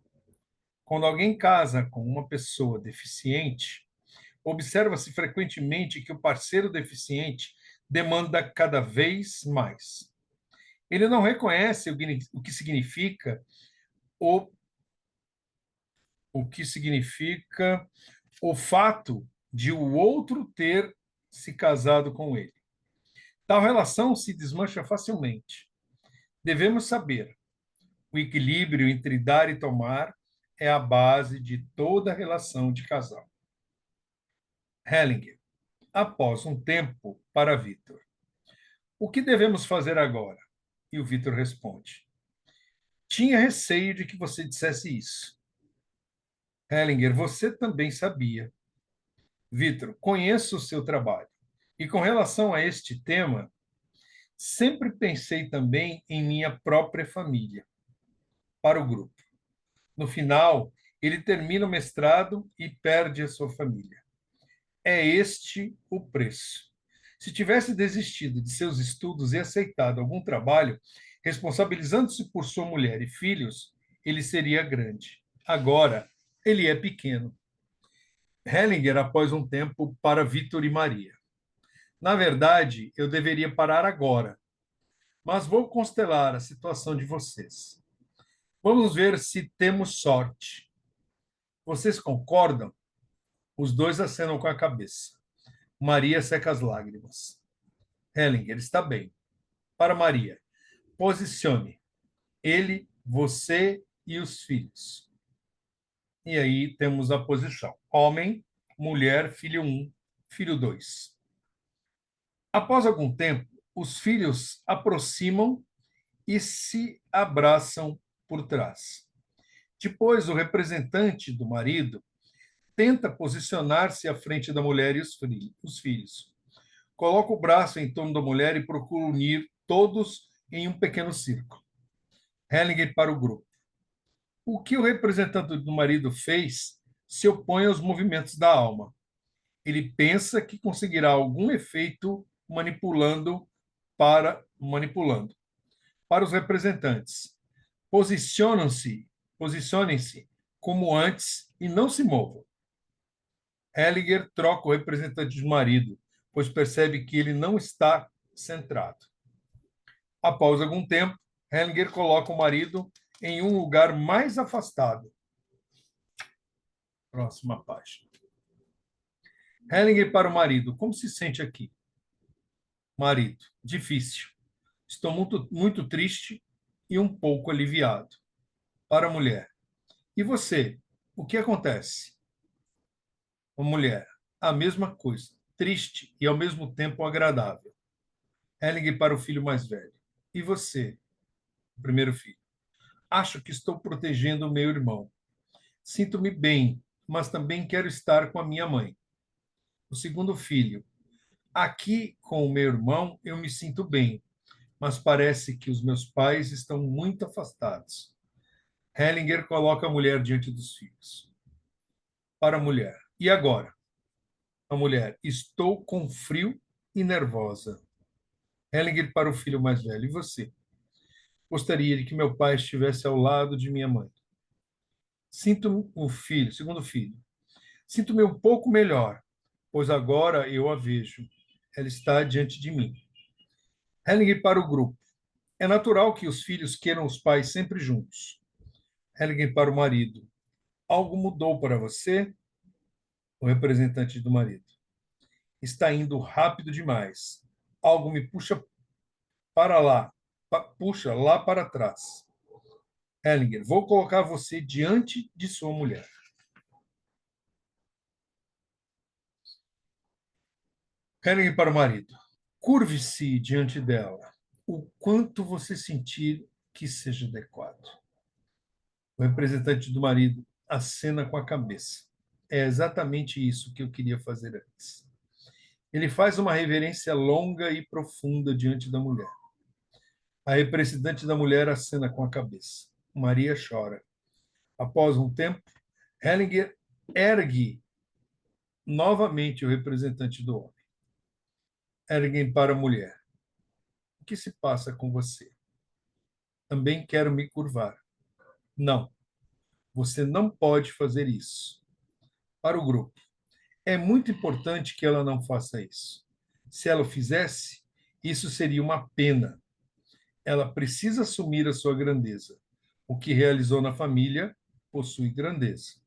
Quando alguém casa com uma pessoa deficiente, observa-se frequentemente que o parceiro deficiente demanda cada vez mais. Ele não reconhece o que significa o, o que significa o fato de o outro ter se casado com ele. Tal relação se desmancha facilmente. Devemos saber, o equilíbrio entre dar e tomar é a base de toda relação de casal. Hellinger, após um tempo, para Vitor. O que devemos fazer agora? E o Vitor responde. Tinha receio de que você dissesse isso. Hellinger, você também sabia. Vitor, conheço o seu trabalho. E com relação a este tema, sempre pensei também em minha própria família, para o grupo. No final, ele termina o mestrado e perde a sua família. É este o preço. Se tivesse desistido de seus estudos e aceitado algum trabalho, responsabilizando-se por sua mulher e filhos, ele seria grande. Agora, ele é pequeno. Hellinger, após um tempo, para Vitor e Maria. Na verdade, eu deveria parar agora, mas vou constelar a situação de vocês. Vamos ver se temos sorte. Vocês concordam? Os dois acenam com a cabeça. Maria seca as lágrimas. Hellinger está bem. Para Maria, posicione ele, você e os filhos. E aí temos a posição: homem, mulher, filho 1, filho 2. Após algum tempo, os filhos aproximam e se abraçam por trás. Depois, o representante do marido tenta posicionar-se à frente da mulher e os filhos. Coloca o braço em torno da mulher e procura unir todos em um pequeno círculo. Hellinger para o grupo. O que o representante do marido fez se opõe aos movimentos da alma. Ele pensa que conseguirá algum efeito manipulando. Para os representantes, posicionem-se como antes e não se movam. Hellinger troca o representante do marido, pois percebe que ele não está centrado. Após algum tempo, Hellinger coloca o marido em um lugar mais afastado. Próxima página. Hellinger para o marido. Como se sente aqui? Marido. Difícil. Estou muito triste e um pouco aliviado. Para a mulher. E você? O que acontece? A mulher. A mesma coisa. Triste e ao mesmo tempo agradável. Hellinger para o filho mais velho. E você? O primeiro filho. Acho que estou protegendo o meu irmão. Sinto-me bem, mas também quero estar com a minha mãe. O segundo filho. Aqui com o meu irmão eu me sinto bem, mas parece que os meus pais estão muito afastados. Hellinger coloca a mulher diante dos filhos. Para a mulher. E agora? A mulher. Estou com frio e nervosa. Hellinger para o filho mais velho. E você? Gostaria de que meu pai estivesse ao lado de minha mãe. Sinto o filho, segundo filho. Sinto-me um pouco melhor, pois agora eu a vejo. Ela está diante de mim. Hellinger para o grupo. É natural que os filhos queiram os pais sempre juntos. Hellinger para o marido. Algo mudou para você? O representante do marido. Está indo rápido demais. Algo me puxa para lá, puxa lá para trás. Hellinger, vou colocar você diante de sua mulher. Hellinger para o marido. Curve-se diante dela. O quanto você sentir que seja adequado. O representante do marido acena com a cabeça. É exatamente isso que eu queria fazer antes. Ele faz uma reverência longa e profunda diante da mulher. A representante da mulher acena com a cabeça. Maria chora. Após um tempo, Hellinger ergue novamente o representante do homem. Erguem para a mulher. O que se passa com você? Também quero me curvar. Não, você não pode fazer isso. Para o grupo. É muito importante que ela não faça isso. Se ela o fizesse, isso seria uma pena. Ela precisa assumir a sua grandeza. O que realizou na família possui grandeza.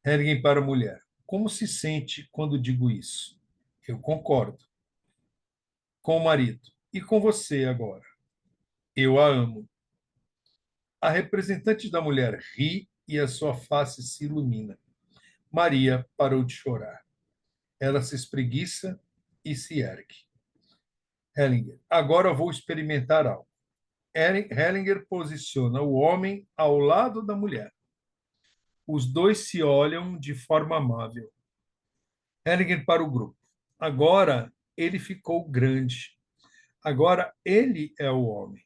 Erguem para a mulher. Como se sente quando digo isso? Eu concordo. Com o marido. E com você agora? Eu a amo. A representante da mulher ri e a sua face se ilumina. Maria parou de chorar. Ela se espreguiça e se ergue. Hellinger. Agora vou experimentar algo. Hellinger posiciona o homem ao lado da mulher. Os dois se olham de forma amável. Hellinger para o grupo. Agora ele ficou grande. Agora ele é o homem.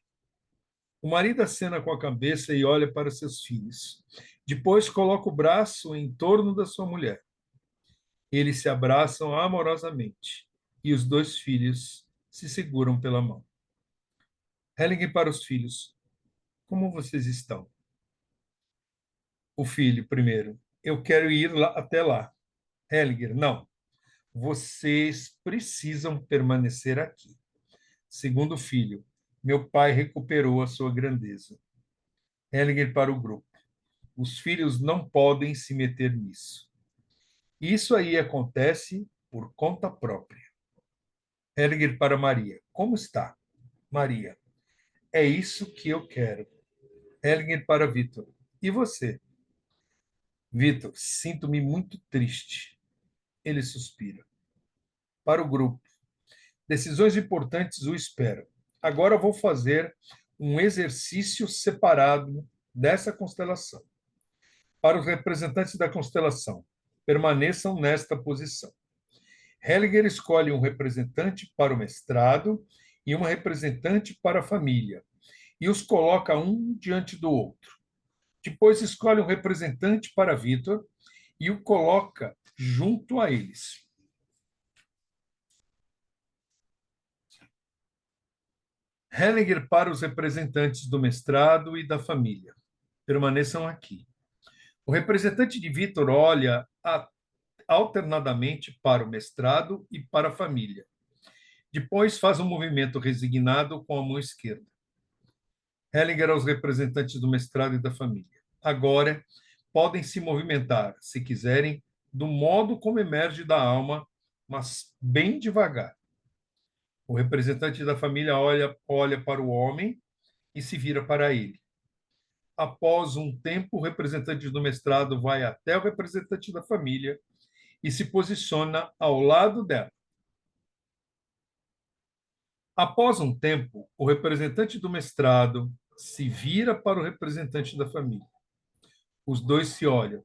O marido acena com a cabeça e olha para seus filhos. Depois coloca o braço em torno da sua mulher. Eles se abraçam amorosamente e os dois filhos se seguram pela mão. Hellinger para os filhos. Como vocês estão? O filho, primeiro. Eu quero ir lá, até lá. Hellinger, não. Vocês precisam permanecer aqui. Segundo filho, meu pai recuperou a sua grandeza. Hellinger para o grupo. Os filhos não podem se meter nisso. Isso aí acontece por conta própria. Hellinger para Maria. Como está? Maria. É isso que eu quero. Hellinger para Vitor. E você? Vitor, sinto-me muito triste. Ele suspira. Para o grupo. Decisões importantes o esperam. Agora vou fazer um exercício separado dessa constelação. Para os representantes da constelação, permaneçam nesta posição. Hellinger escolhe um representante para o mestrado e uma representante para a família, e os coloca um diante do outro. Depois escolhe um representante para Vitor e o coloca junto a eles. Hellinger para os representantes do mestrado e da família. Permaneçam aqui. O representante de Vitor olha alternadamente para o mestrado e para a família. Depois faz um movimento resignado com a mão esquerda. Hellinger aos representantes do mestrado e da família. Agora, podem se movimentar, se quiserem, do modo como emerge da alma, mas bem devagar. O representante da família olha para o homem e se vira para ele. Após um tempo, o representante do mestrado vai até o representante da família e se posiciona ao lado dela. Após um tempo, o representante do mestrado se vira para o representante da família. Os dois se olham.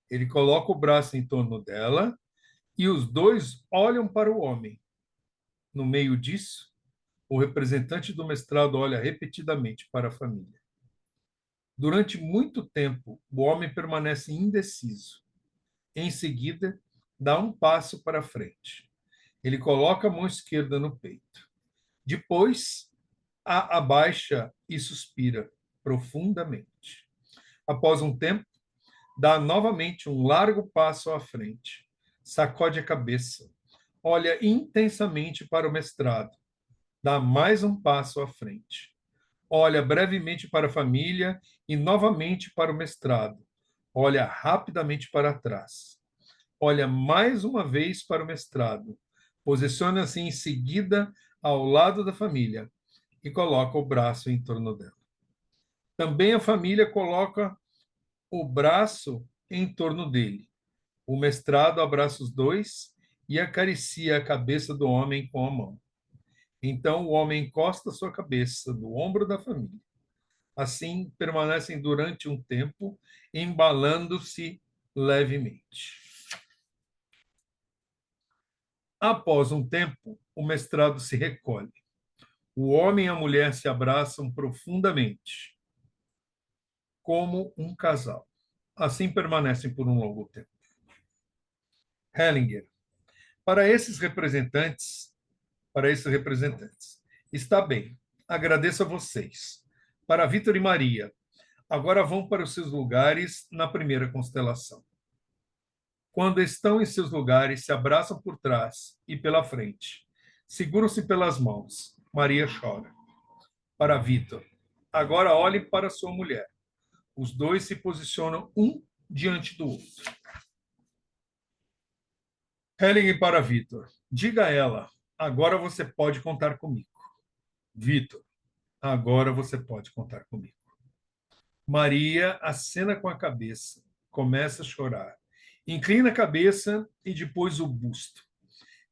Ele coloca o braço em torno dela e os dois olham para o homem. No meio disso, o representante do mestrado olha repetidamente para a família. Durante muito tempo, o homem permanece indeciso. Em seguida, dá um passo para frente. Ele coloca a mão esquerda no peito. Depois, a abaixa e suspira profundamente. Após um tempo, dá novamente um largo passo à frente. Sacode a cabeça. Olha intensamente para o mestrado. Dá mais um passo à frente. Olha brevemente para a família e novamente para o mestrado. Olha rapidamente para trás. Olha mais uma vez para o mestrado. Posiciona-se em seguida ao lado da família e coloca o braço em torno dela. Também a família coloca o braço em torno dele. O mestrado abraça os dois e acaricia a cabeça do homem com a mão. Então o homem encosta sua cabeça no ombro da família. Assim, permanecem durante um tempo, embalando-se levemente. Após um tempo, o mestrado se recolhe. O homem e a mulher se abraçam profundamente, como um casal. Assim permanecem por um longo tempo. Hellinger, para esses representantes, está bem. Agradeço a vocês. Para Vitor e Maria, agora vão para os seus lugares na primeira constelação. Quando estão em seus lugares, se abraçam por trás e pela frente. Seguram-se pelas mãos. Maria chora. Para Vitor, agora olhe para sua mulher. Os dois se posicionam um diante do outro. Helen para Vitor, diga a ela, agora você pode contar comigo. Vitor, agora você pode contar comigo. Maria acena com a cabeça, começa a chorar. Inclina a cabeça e depois o busto.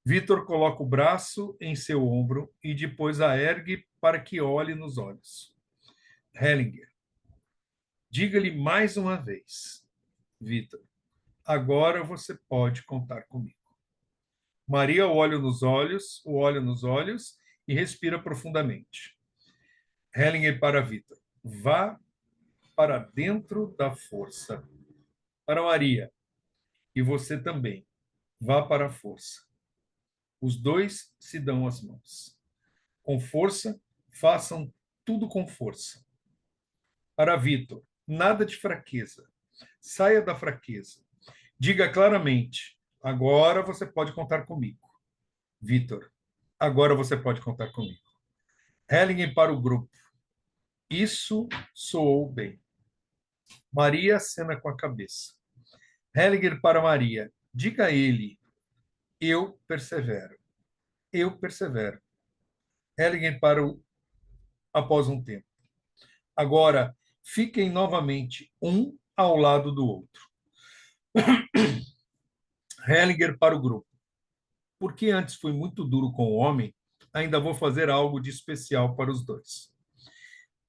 Vitor coloca o braço em seu ombro e depois a ergue para que olhe nos olhos. Hellinger, diga-lhe mais uma vez. Vitor, agora você pode contar comigo. Maria o olha nos olhos e respira profundamente. Hellinger para Vitor, vá para dentro da força. Para Maria, e você também, vá para a força. Os dois se dão as mãos. Com força, façam tudo com força. Para Vitor, nada de fraqueza. Saia da fraqueza. Diga claramente, agora você pode contar comigo. Vitor, agora você pode contar comigo. Hellinger para o grupo. Isso soou bem. Maria acena com a cabeça. Hellinger para Maria. Diga a ele, eu persevero. Eu persevero. Hellinger para o após um tempo. Agora, fiquem novamente um ao lado do outro. Hellinger para o grupo. Porque antes fui muito duro com o homem, ainda vou fazer algo de especial para os dois.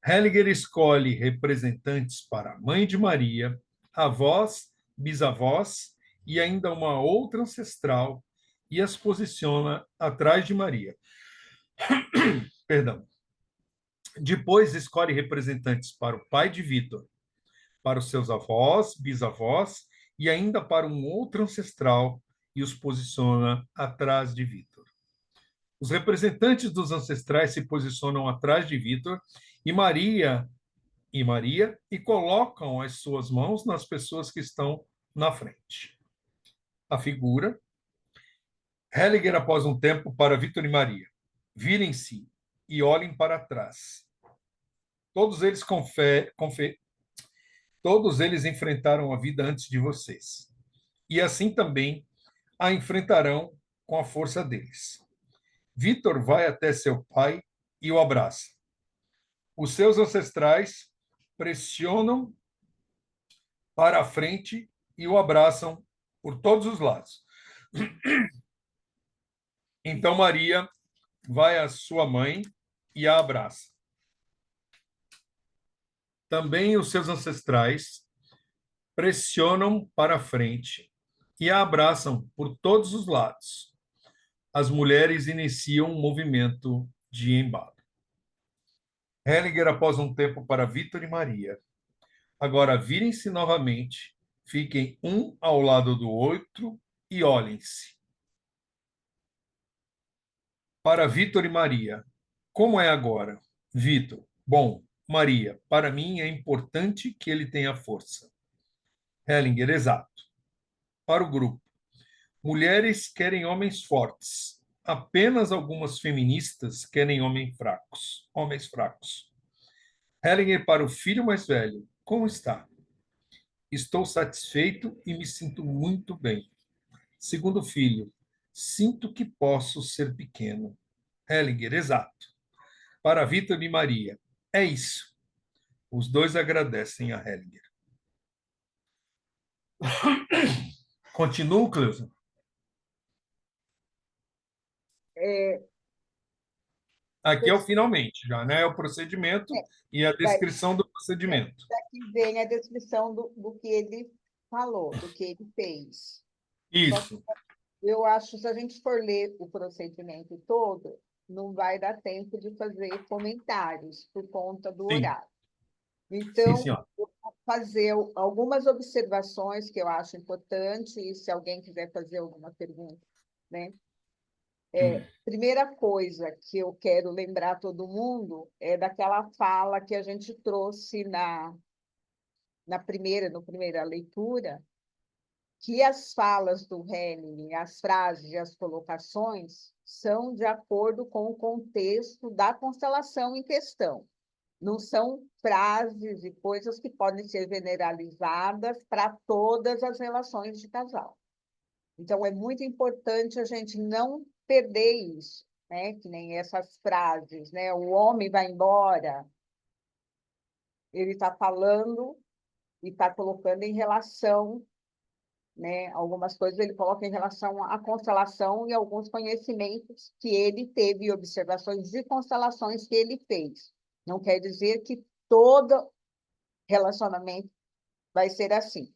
Hellinger escolhe representantes para a mãe de Maria, avós, bisavós e ainda uma outra ancestral e as posiciona atrás de Maria. Perdão. Depois escolhe representantes para o pai de Vitor, para os seus avós, bisavós e ainda para um outro ancestral e os posiciona atrás de Vitor. Os representantes dos ancestrais se posicionam atrás de Vitor e Maria e colocam as suas mãos nas pessoas que estão na frente. A figura. Hellinger, após um tempo, para Vitor e Maria. Virem-se e olhem para trás. Todos eles todos eles enfrentaram a vida antes de vocês. E assim também a enfrentarão com a força deles. Vitor vai até seu pai e o abraça. Os seus ancestrais pressionam para a frente e o abraçam por todos os lados. Então Maria vai à sua mãe e a abraça. Também os seus ancestrais pressionam para a frente e a abraçam por todos os lados. As mulheres iniciam um movimento de embalo. Hellinger, após um tempo, para Vitor e Maria. Agora virem-se novamente, fiquem um ao lado do outro e olhem-se. Para Vitor e Maria. Como é agora? Vitor. Bom, Maria, para mim é importante que ele tenha força. Hellinger, exato. Para o grupo. Mulheres querem homens fortes. Apenas algumas feministas querem homens fracos. Hellinger para o filho mais velho. Como está? Estou satisfeito e me sinto muito bem. Segundo filho. Sinto que posso ser pequeno. Hellinger, exato. Para Vitor e Maria. É isso. Os dois agradecem a Hellinger. Continuo, Cleusa? Aqui é o finalmente, já, né? É o procedimento e a descrição do procedimento. Daqui vem a descrição do que ele falou, do que ele fez. Isso. Eu acho que se a gente for ler o procedimento todo, não vai dar tempo de fazer comentários por conta do Sim. horário. Então, Sim, senhora. eu vou fazer algumas observações que eu acho importante, e se alguém quiser fazer alguma pergunta, né? Primeira coisa que eu quero lembrar todo mundo é daquela fala que a gente trouxe na primeira leitura, que as falas do Henning, as frases e as colocações são de acordo com o contexto da constelação em questão. Não são frases e coisas que podem ser generalizadas para todas as relações de casal. Então, é muito importante a gente não perder isso, né? Que nem essas frases, né? O homem vai embora, ele está falando e está colocando em relação, né? Algumas coisas ele coloca em relação à constelação e alguns conhecimentos que ele teve e observações de constelações que ele fez. Não quer dizer que todo relacionamento vai ser assim.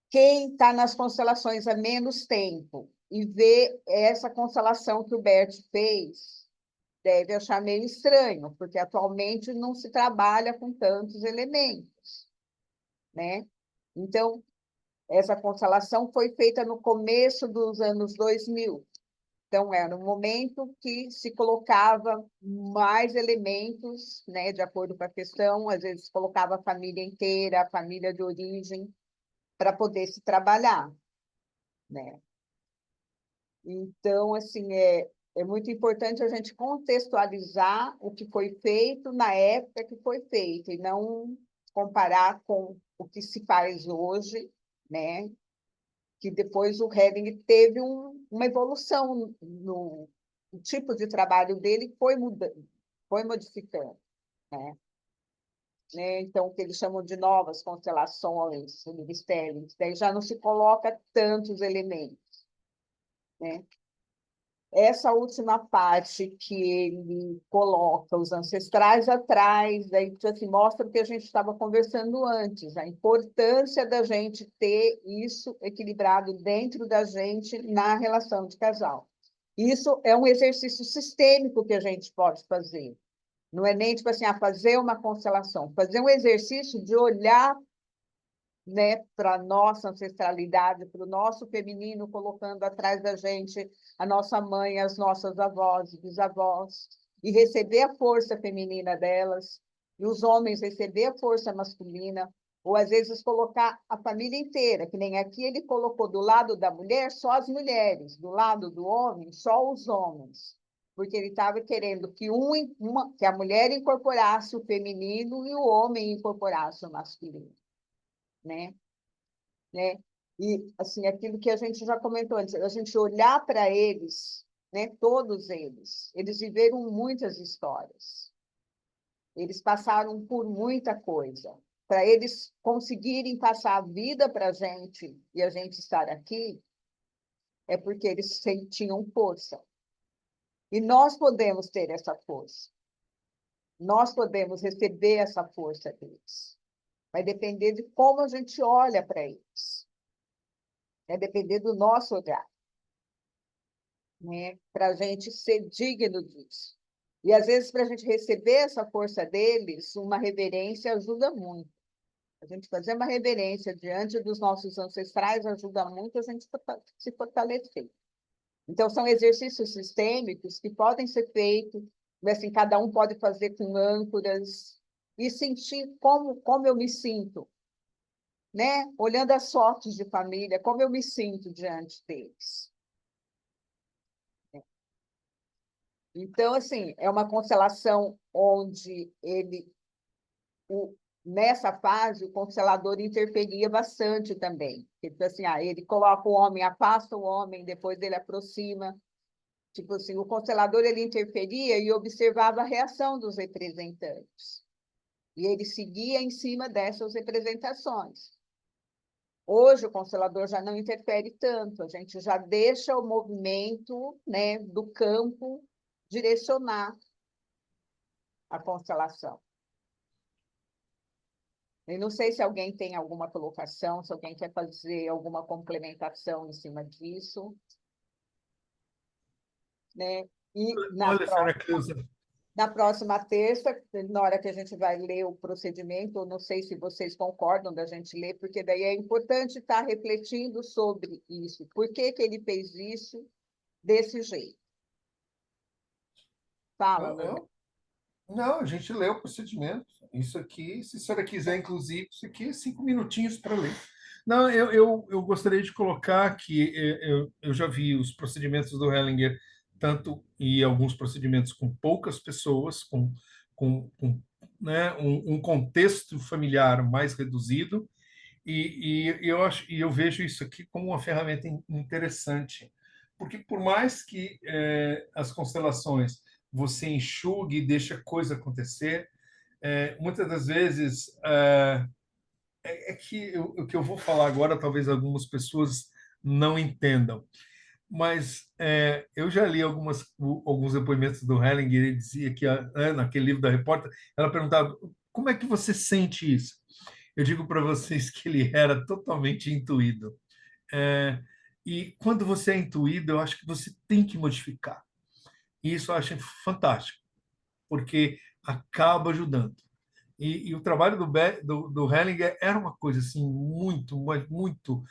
Quem está nas constelações há menos tempo e vê essa constelação que o Bert fez, deve achar meio estranho, porque atualmente não se trabalha com tantos elementos, né? Então, essa constelação foi feita no começo dos anos 2000. Então, era um momento que se colocava mais elementos, né, de acordo com a questão, às vezes colocava a família inteira, a família de origem, para poder se trabalhar, né? Então, assim, é muito importante a gente contextualizar o que foi feito na época que foi feito, e não comparar com o que se faz hoje, né? Que depois o Hering teve uma evolução no tipo de trabalho dele, foi mudando, foi modificando, né? Então, o que eles chamam de novas constelações, mistérios, daí já não se coloca tantos elementos, né? Essa última parte que ele coloca os ancestrais atrás, daí assim, mostra o que a gente estava conversando antes, a importância da gente ter isso equilibrado dentro da gente na relação de casal. Isso é um exercício sistêmico que a gente pode fazer. Não é nem tipo assim, fazer uma constelação, fazer um exercício de olhar, né, para a nossa ancestralidade, para o nosso feminino, colocando atrás da gente a nossa mãe, as nossas avós, bisavós, e receber a força feminina delas, e os homens receber a força masculina, ou às vezes colocar a família inteira, que nem aqui ele colocou do lado da mulher só as mulheres, do lado do homem só os homens, porque ele estava querendo que, que a mulher incorporasse o feminino e o homem incorporasse o masculino. Né? E, assim, aquilo que a gente já comentou antes, a gente olhar para eles, né? Todos eles viveram muitas histórias, eles passaram por muita coisa. Para eles conseguirem passar a vida para a gente e a gente estar aqui, é porque eles tinham força. E nós podemos ter essa força. Nós podemos receber essa força deles. Vai depender de como a gente olha para eles. Vai depender do nosso olhar, né? Para a gente ser digno disso. E, às vezes, para a gente receber essa força deles, uma reverência ajuda muito. A gente fazer uma reverência diante dos nossos ancestrais ajuda muito a gente se fortalecer. Então, são exercícios sistêmicos que podem ser feitos, assim, cada um pode fazer com âncoras, e sentir como eu me sinto, né? Olhando as fotos de família, como eu me sinto diante deles. Então, assim, é uma constelação onde nessa fase, o constelador interferia bastante também. Tipo assim, ele coloca o homem, afasta o homem, depois ele aproxima. Tipo assim, o constelador ele interferia e observava a reação dos representantes. E ele seguia em cima dessas representações. Hoje, o constelador já não interfere tanto, a gente já deixa o movimento, né, do campo direcionar a constelação. Eu não sei se alguém tem alguma colocação, se alguém quer fazer alguma complementação em cima disso, né? E na Olha, senhora próxima, Cleusa, Na próxima terça, na hora que a gente vai ler o procedimento, eu não sei se vocês concordam da gente ler, porque daí é importante estar refletindo sobre isso. Por que que ele fez isso desse jeito? Fala, Norberto. Não, a gente lê o procedimento. Isso aqui, se a senhora quiser, inclusive, isso aqui é 5 minutinhos para ler. Não, eu gostaria de colocar que eu já vi os procedimentos do Hellinger, tanto e alguns procedimentos com poucas pessoas, com né, um contexto familiar mais reduzido, e eu vejo isso aqui como uma ferramenta interessante, porque por mais que as constelações você enxugue e deixe a coisa acontecer, muitas das vezes que o que eu vou falar agora talvez algumas pessoas não entendam, mas eu já li alguns depoimentos do Hellinger. Ele dizia que naquele livro da repórter, ela perguntava como é que você sente isso. Eu digo para vocês que ele era totalmente intuído. É, e quando você é intuído, eu acho que você tem que modificar. E isso eu acho fantástico, porque acaba ajudando. E o trabalho do Hellinger era uma coisa assim muito, mas muito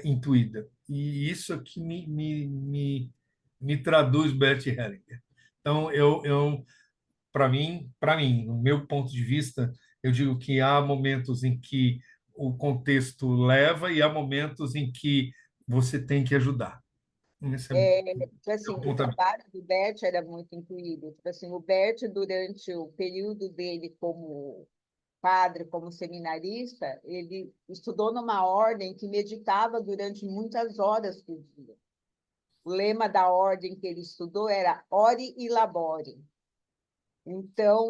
intuída. E isso aqui me traduz Bert Hellinger. Então, para mim, no meu ponto de vista, eu digo que há momentos em que o contexto leva e há momentos em que você tem que ajudar. Esse é Tipo assim, o o ponto. trabalho do Bert era muito incluído. Tipo assim, o Bert, durante o período dele como padre, como seminarista, ele estudou numa ordem que meditava durante muitas horas por dia. O lema da ordem que ele estudou era Ore e Labore. Então,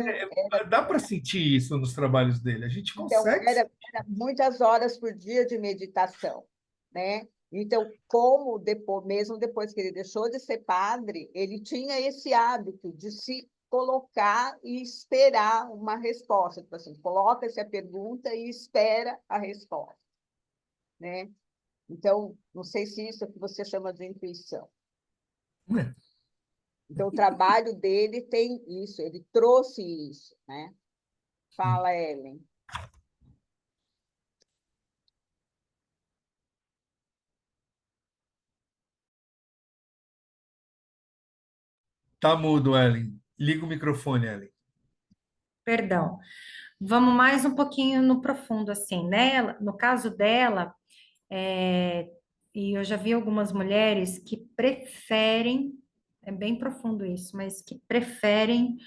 Dá para sentir isso nos trabalhos dele. A gente então consegue. era muitas horas por dia de meditação, né? Então, como depois, mesmo depois que ele deixou de ser padre, ele tinha esse hábito de se colocar e esperar uma resposta. Tipo assim, coloca-se a pergunta e espera a resposta, né? Então, não sei se isso é o que você chama de intuição. Então, o trabalho dele tem isso, ele trouxe isso, né? Fala, Ellen. Tá mudo, Ellen. Liga o microfone, Ellen. Perdão. Vamos mais um pouquinho no profundo, assim, né? No caso dela, é, e eu já vi algumas mulheres que preferem, é bem profundo isso, mas que preferem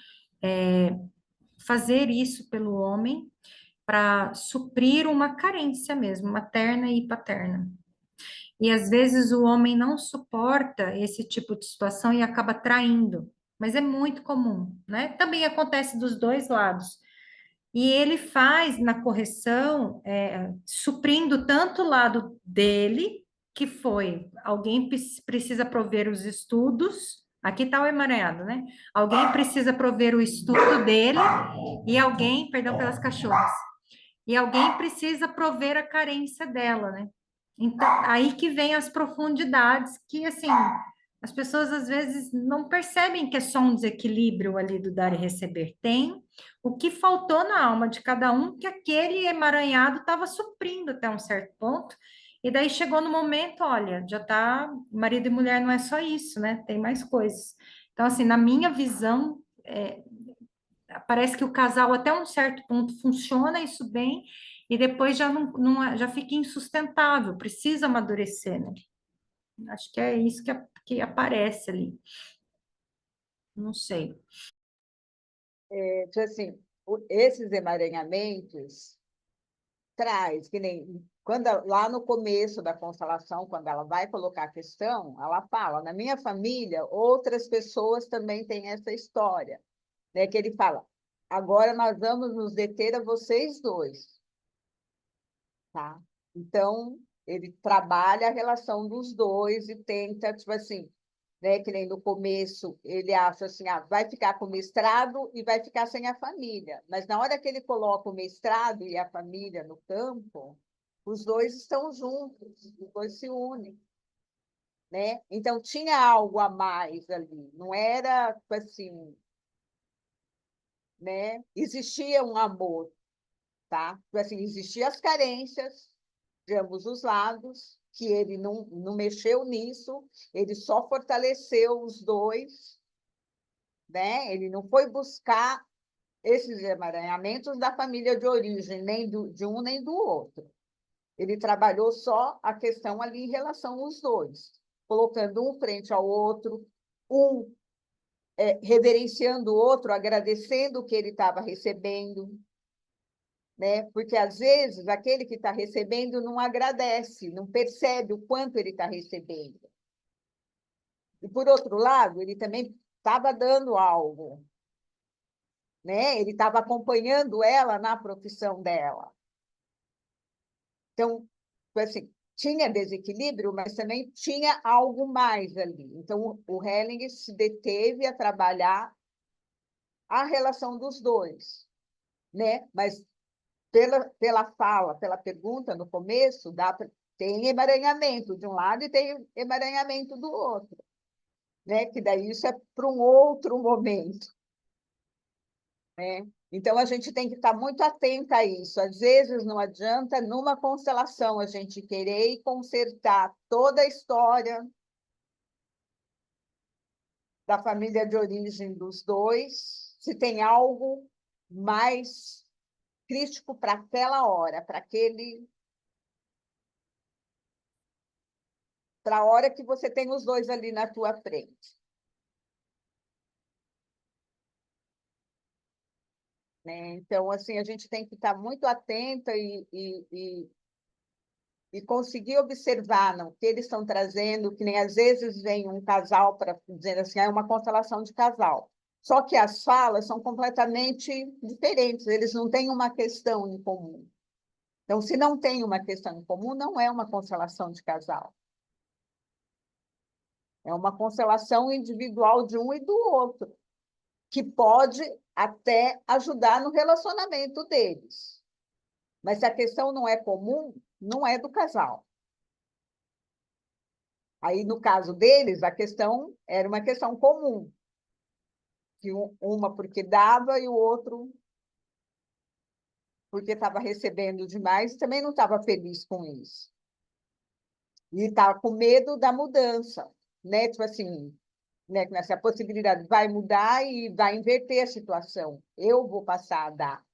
fazer isso pelo homem para suprir uma carência mesmo, materna e paterna. E às vezes o homem não suporta esse tipo de situação e acaba traindo, mas é muito comum, né? Também acontece dos dois lados. E ele faz na correção, suprindo tanto o lado dele, que foi alguém precisa prover os estudos, aqui está o emaranhado, né? Alguém precisa prover o estudo dele, e alguém, perdão pelas cachorras, e alguém precisa prover a carência dela, né? Então, aí que vem as profundidades que, assim, as pessoas às vezes não percebem que é só um desequilíbrio ali do dar e receber. Tem o que faltou na alma de cada um, que aquele emaranhado estava suprindo até um certo ponto, e daí chegou no momento, olha, já tá, marido e mulher não é só isso, né? Tem mais coisas. Então, assim, na minha visão, parece que o casal até um certo ponto funciona isso bem, e depois já já fica insustentável, precisa amadurecer, né? Acho que é isso que aparece ali. Não sei. Então, assim, esses emaranhamentos traz, que nem quando lá no começo da constelação, quando ela vai colocar a questão, ela fala: na minha família, outras pessoas também têm essa história, né? Que ele fala: agora nós vamos nos deter a vocês dois, tá? Então, ele trabalha a relação dos dois e tenta, tipo assim, né, que nem no começo ele acha assim, vai ficar com o mestrado e vai ficar sem a família. Mas na hora que ele coloca o mestrado e a família no campo, os dois estão juntos, os dois se unem, né? Então tinha algo a mais ali, não era tipo assim, né? Existia um amor, tá? Assim, existiam as carências de ambos os lados, que ele não mexeu nisso, ele só fortaleceu os dois, né? Ele não foi buscar esses emaranhamentos da família de origem, nem de um nem do outro. Ele trabalhou só a questão ali em relação aos dois, colocando um frente ao outro, um reverenciando o outro, agradecendo o que ele estava recebendo, né? Porque, às vezes, aquele que está recebendo não agradece, não percebe o quanto ele está recebendo. E, por outro lado, ele também estava dando algo, né? Ele estava acompanhando ela na profissão dela. Então, assim, tinha desequilíbrio, mas também tinha algo mais ali. Então, o Helling se deteve a trabalhar a relação dos dois, né? Mas pela fala, pela pergunta no começo, tem emaranhamento de um lado e tem emaranhamento do outro, né? Que daí isso é para um outro momento, né? Então, a gente tem que estar muito atenta a isso. Às vezes, não adianta, numa constelação, a gente querer consertar toda a história da família de origem dos dois, se tem algo mais crítico para aquela hora, para a hora que você tem os dois ali na tua frente. Né? Então, assim, a gente tem que estar muito atenta e conseguir observar não, o que eles estão trazendo, que nem às vezes vem um casal para dizer assim, é uma constelação de casal. Só que as falas são completamente diferentes, eles não têm uma questão em comum. Então, se não tem uma questão em comum, não é uma constelação de casal. É uma constelação individual de um e do outro, que pode até ajudar no relacionamento deles. Mas se a questão não é comum, não é do casal. Aí, no caso deles, a questão era uma questão comum. Que uma porque dava e o outro porque estava recebendo demais e também não estava feliz com isso. E estava com medo da mudança, né? Tipo assim, né? Nessa possibilidade, vai mudar e vai inverter a situação. Eu vou passar a dar.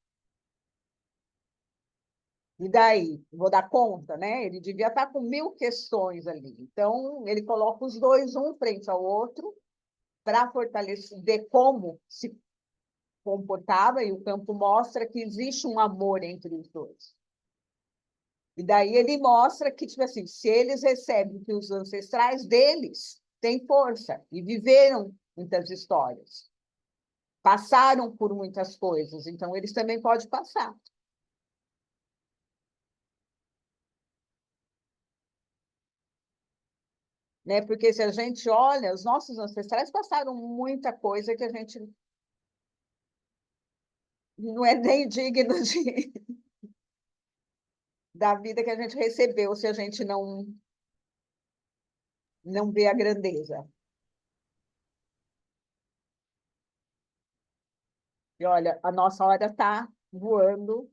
E daí? Vou dar conta, né? Ele devia estar com 1000 questões ali. Então, ele coloca os dois, um frente ao outro, para fortalecer, ver como se comportava, e o campo mostra que existe um amor entre os dois. E daí ele mostra que, tipo assim, se eles recebem que os ancestrais deles têm força e viveram muitas histórias, passaram por muitas coisas, então eles também podem passar. Né? Porque se a gente olha, os nossos ancestrais passaram muita coisa que a gente não é nem digno da vida que a gente recebeu, se a gente não vê a grandeza. E olha, a nossa hora está voando,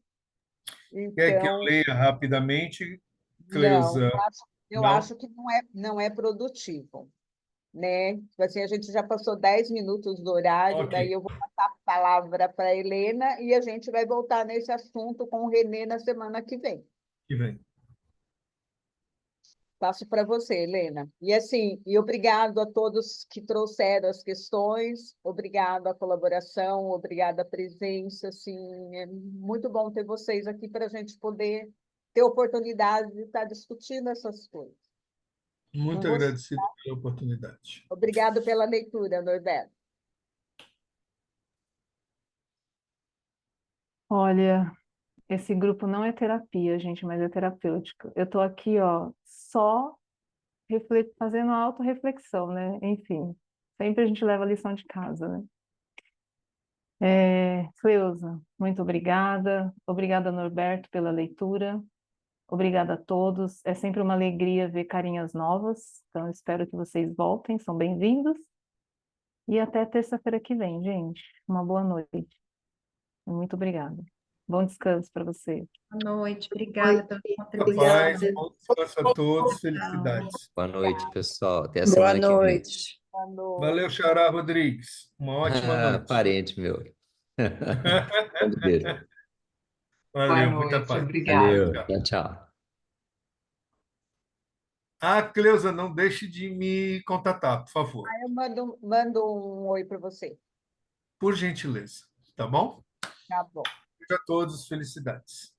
Quer que eu então, leia rapidamente, não, Cleusa? eu Não? acho que não é produtivo. Né? Tipo assim, a gente já passou 10 minutos do horário, Ok, daí eu vou passar a palavra para a Helena e a gente vai voltar nesse assunto com o Renê na semana que vem. que vem. Passo para você, Helena. E assim, e obrigado a todos que trouxeram as questões, obrigado a colaboração, obrigado a presença, assim, é muito bom ter vocês aqui para a gente poder ter oportunidade de estar discutindo essas coisas. Com Muito você. agradecido pela oportunidade. Obrigado pela leitura, Norberto. Olha, esse grupo não é terapia, gente, mas é terapêutico. Eu estou aqui, ó, só fazendo autorreflexão, né? Enfim, sempre a gente leva a lição de casa, né? Cleusa, muito obrigada. Obrigada, Norberto, pela leitura. Obrigada a todos. É sempre uma alegria ver carinhas novas. Então, espero que vocês voltem, são bem-vindos. E até terça-feira que vem, gente. Uma boa noite. Muito obrigada. Bom descanso para você. Boa noite, obrigada pela Fica contribuição. paz, bom descanso a todos, felicidades. Boa noite, pessoal. Até a Boa semana que vem. noite. Boa noite. Valeu, Xará Rodrigues. Uma ótima noite. Parente meu. Grande beijo. Boa Valeu, muita noite. paz. Obrigada. Valeu. Tchau, tchau. Ah, Cleusa, não deixe de me contatar, por favor. Eu mando um oi para você. Por gentileza. Tá bom? Tá bom. Beijo a todos, felicidades.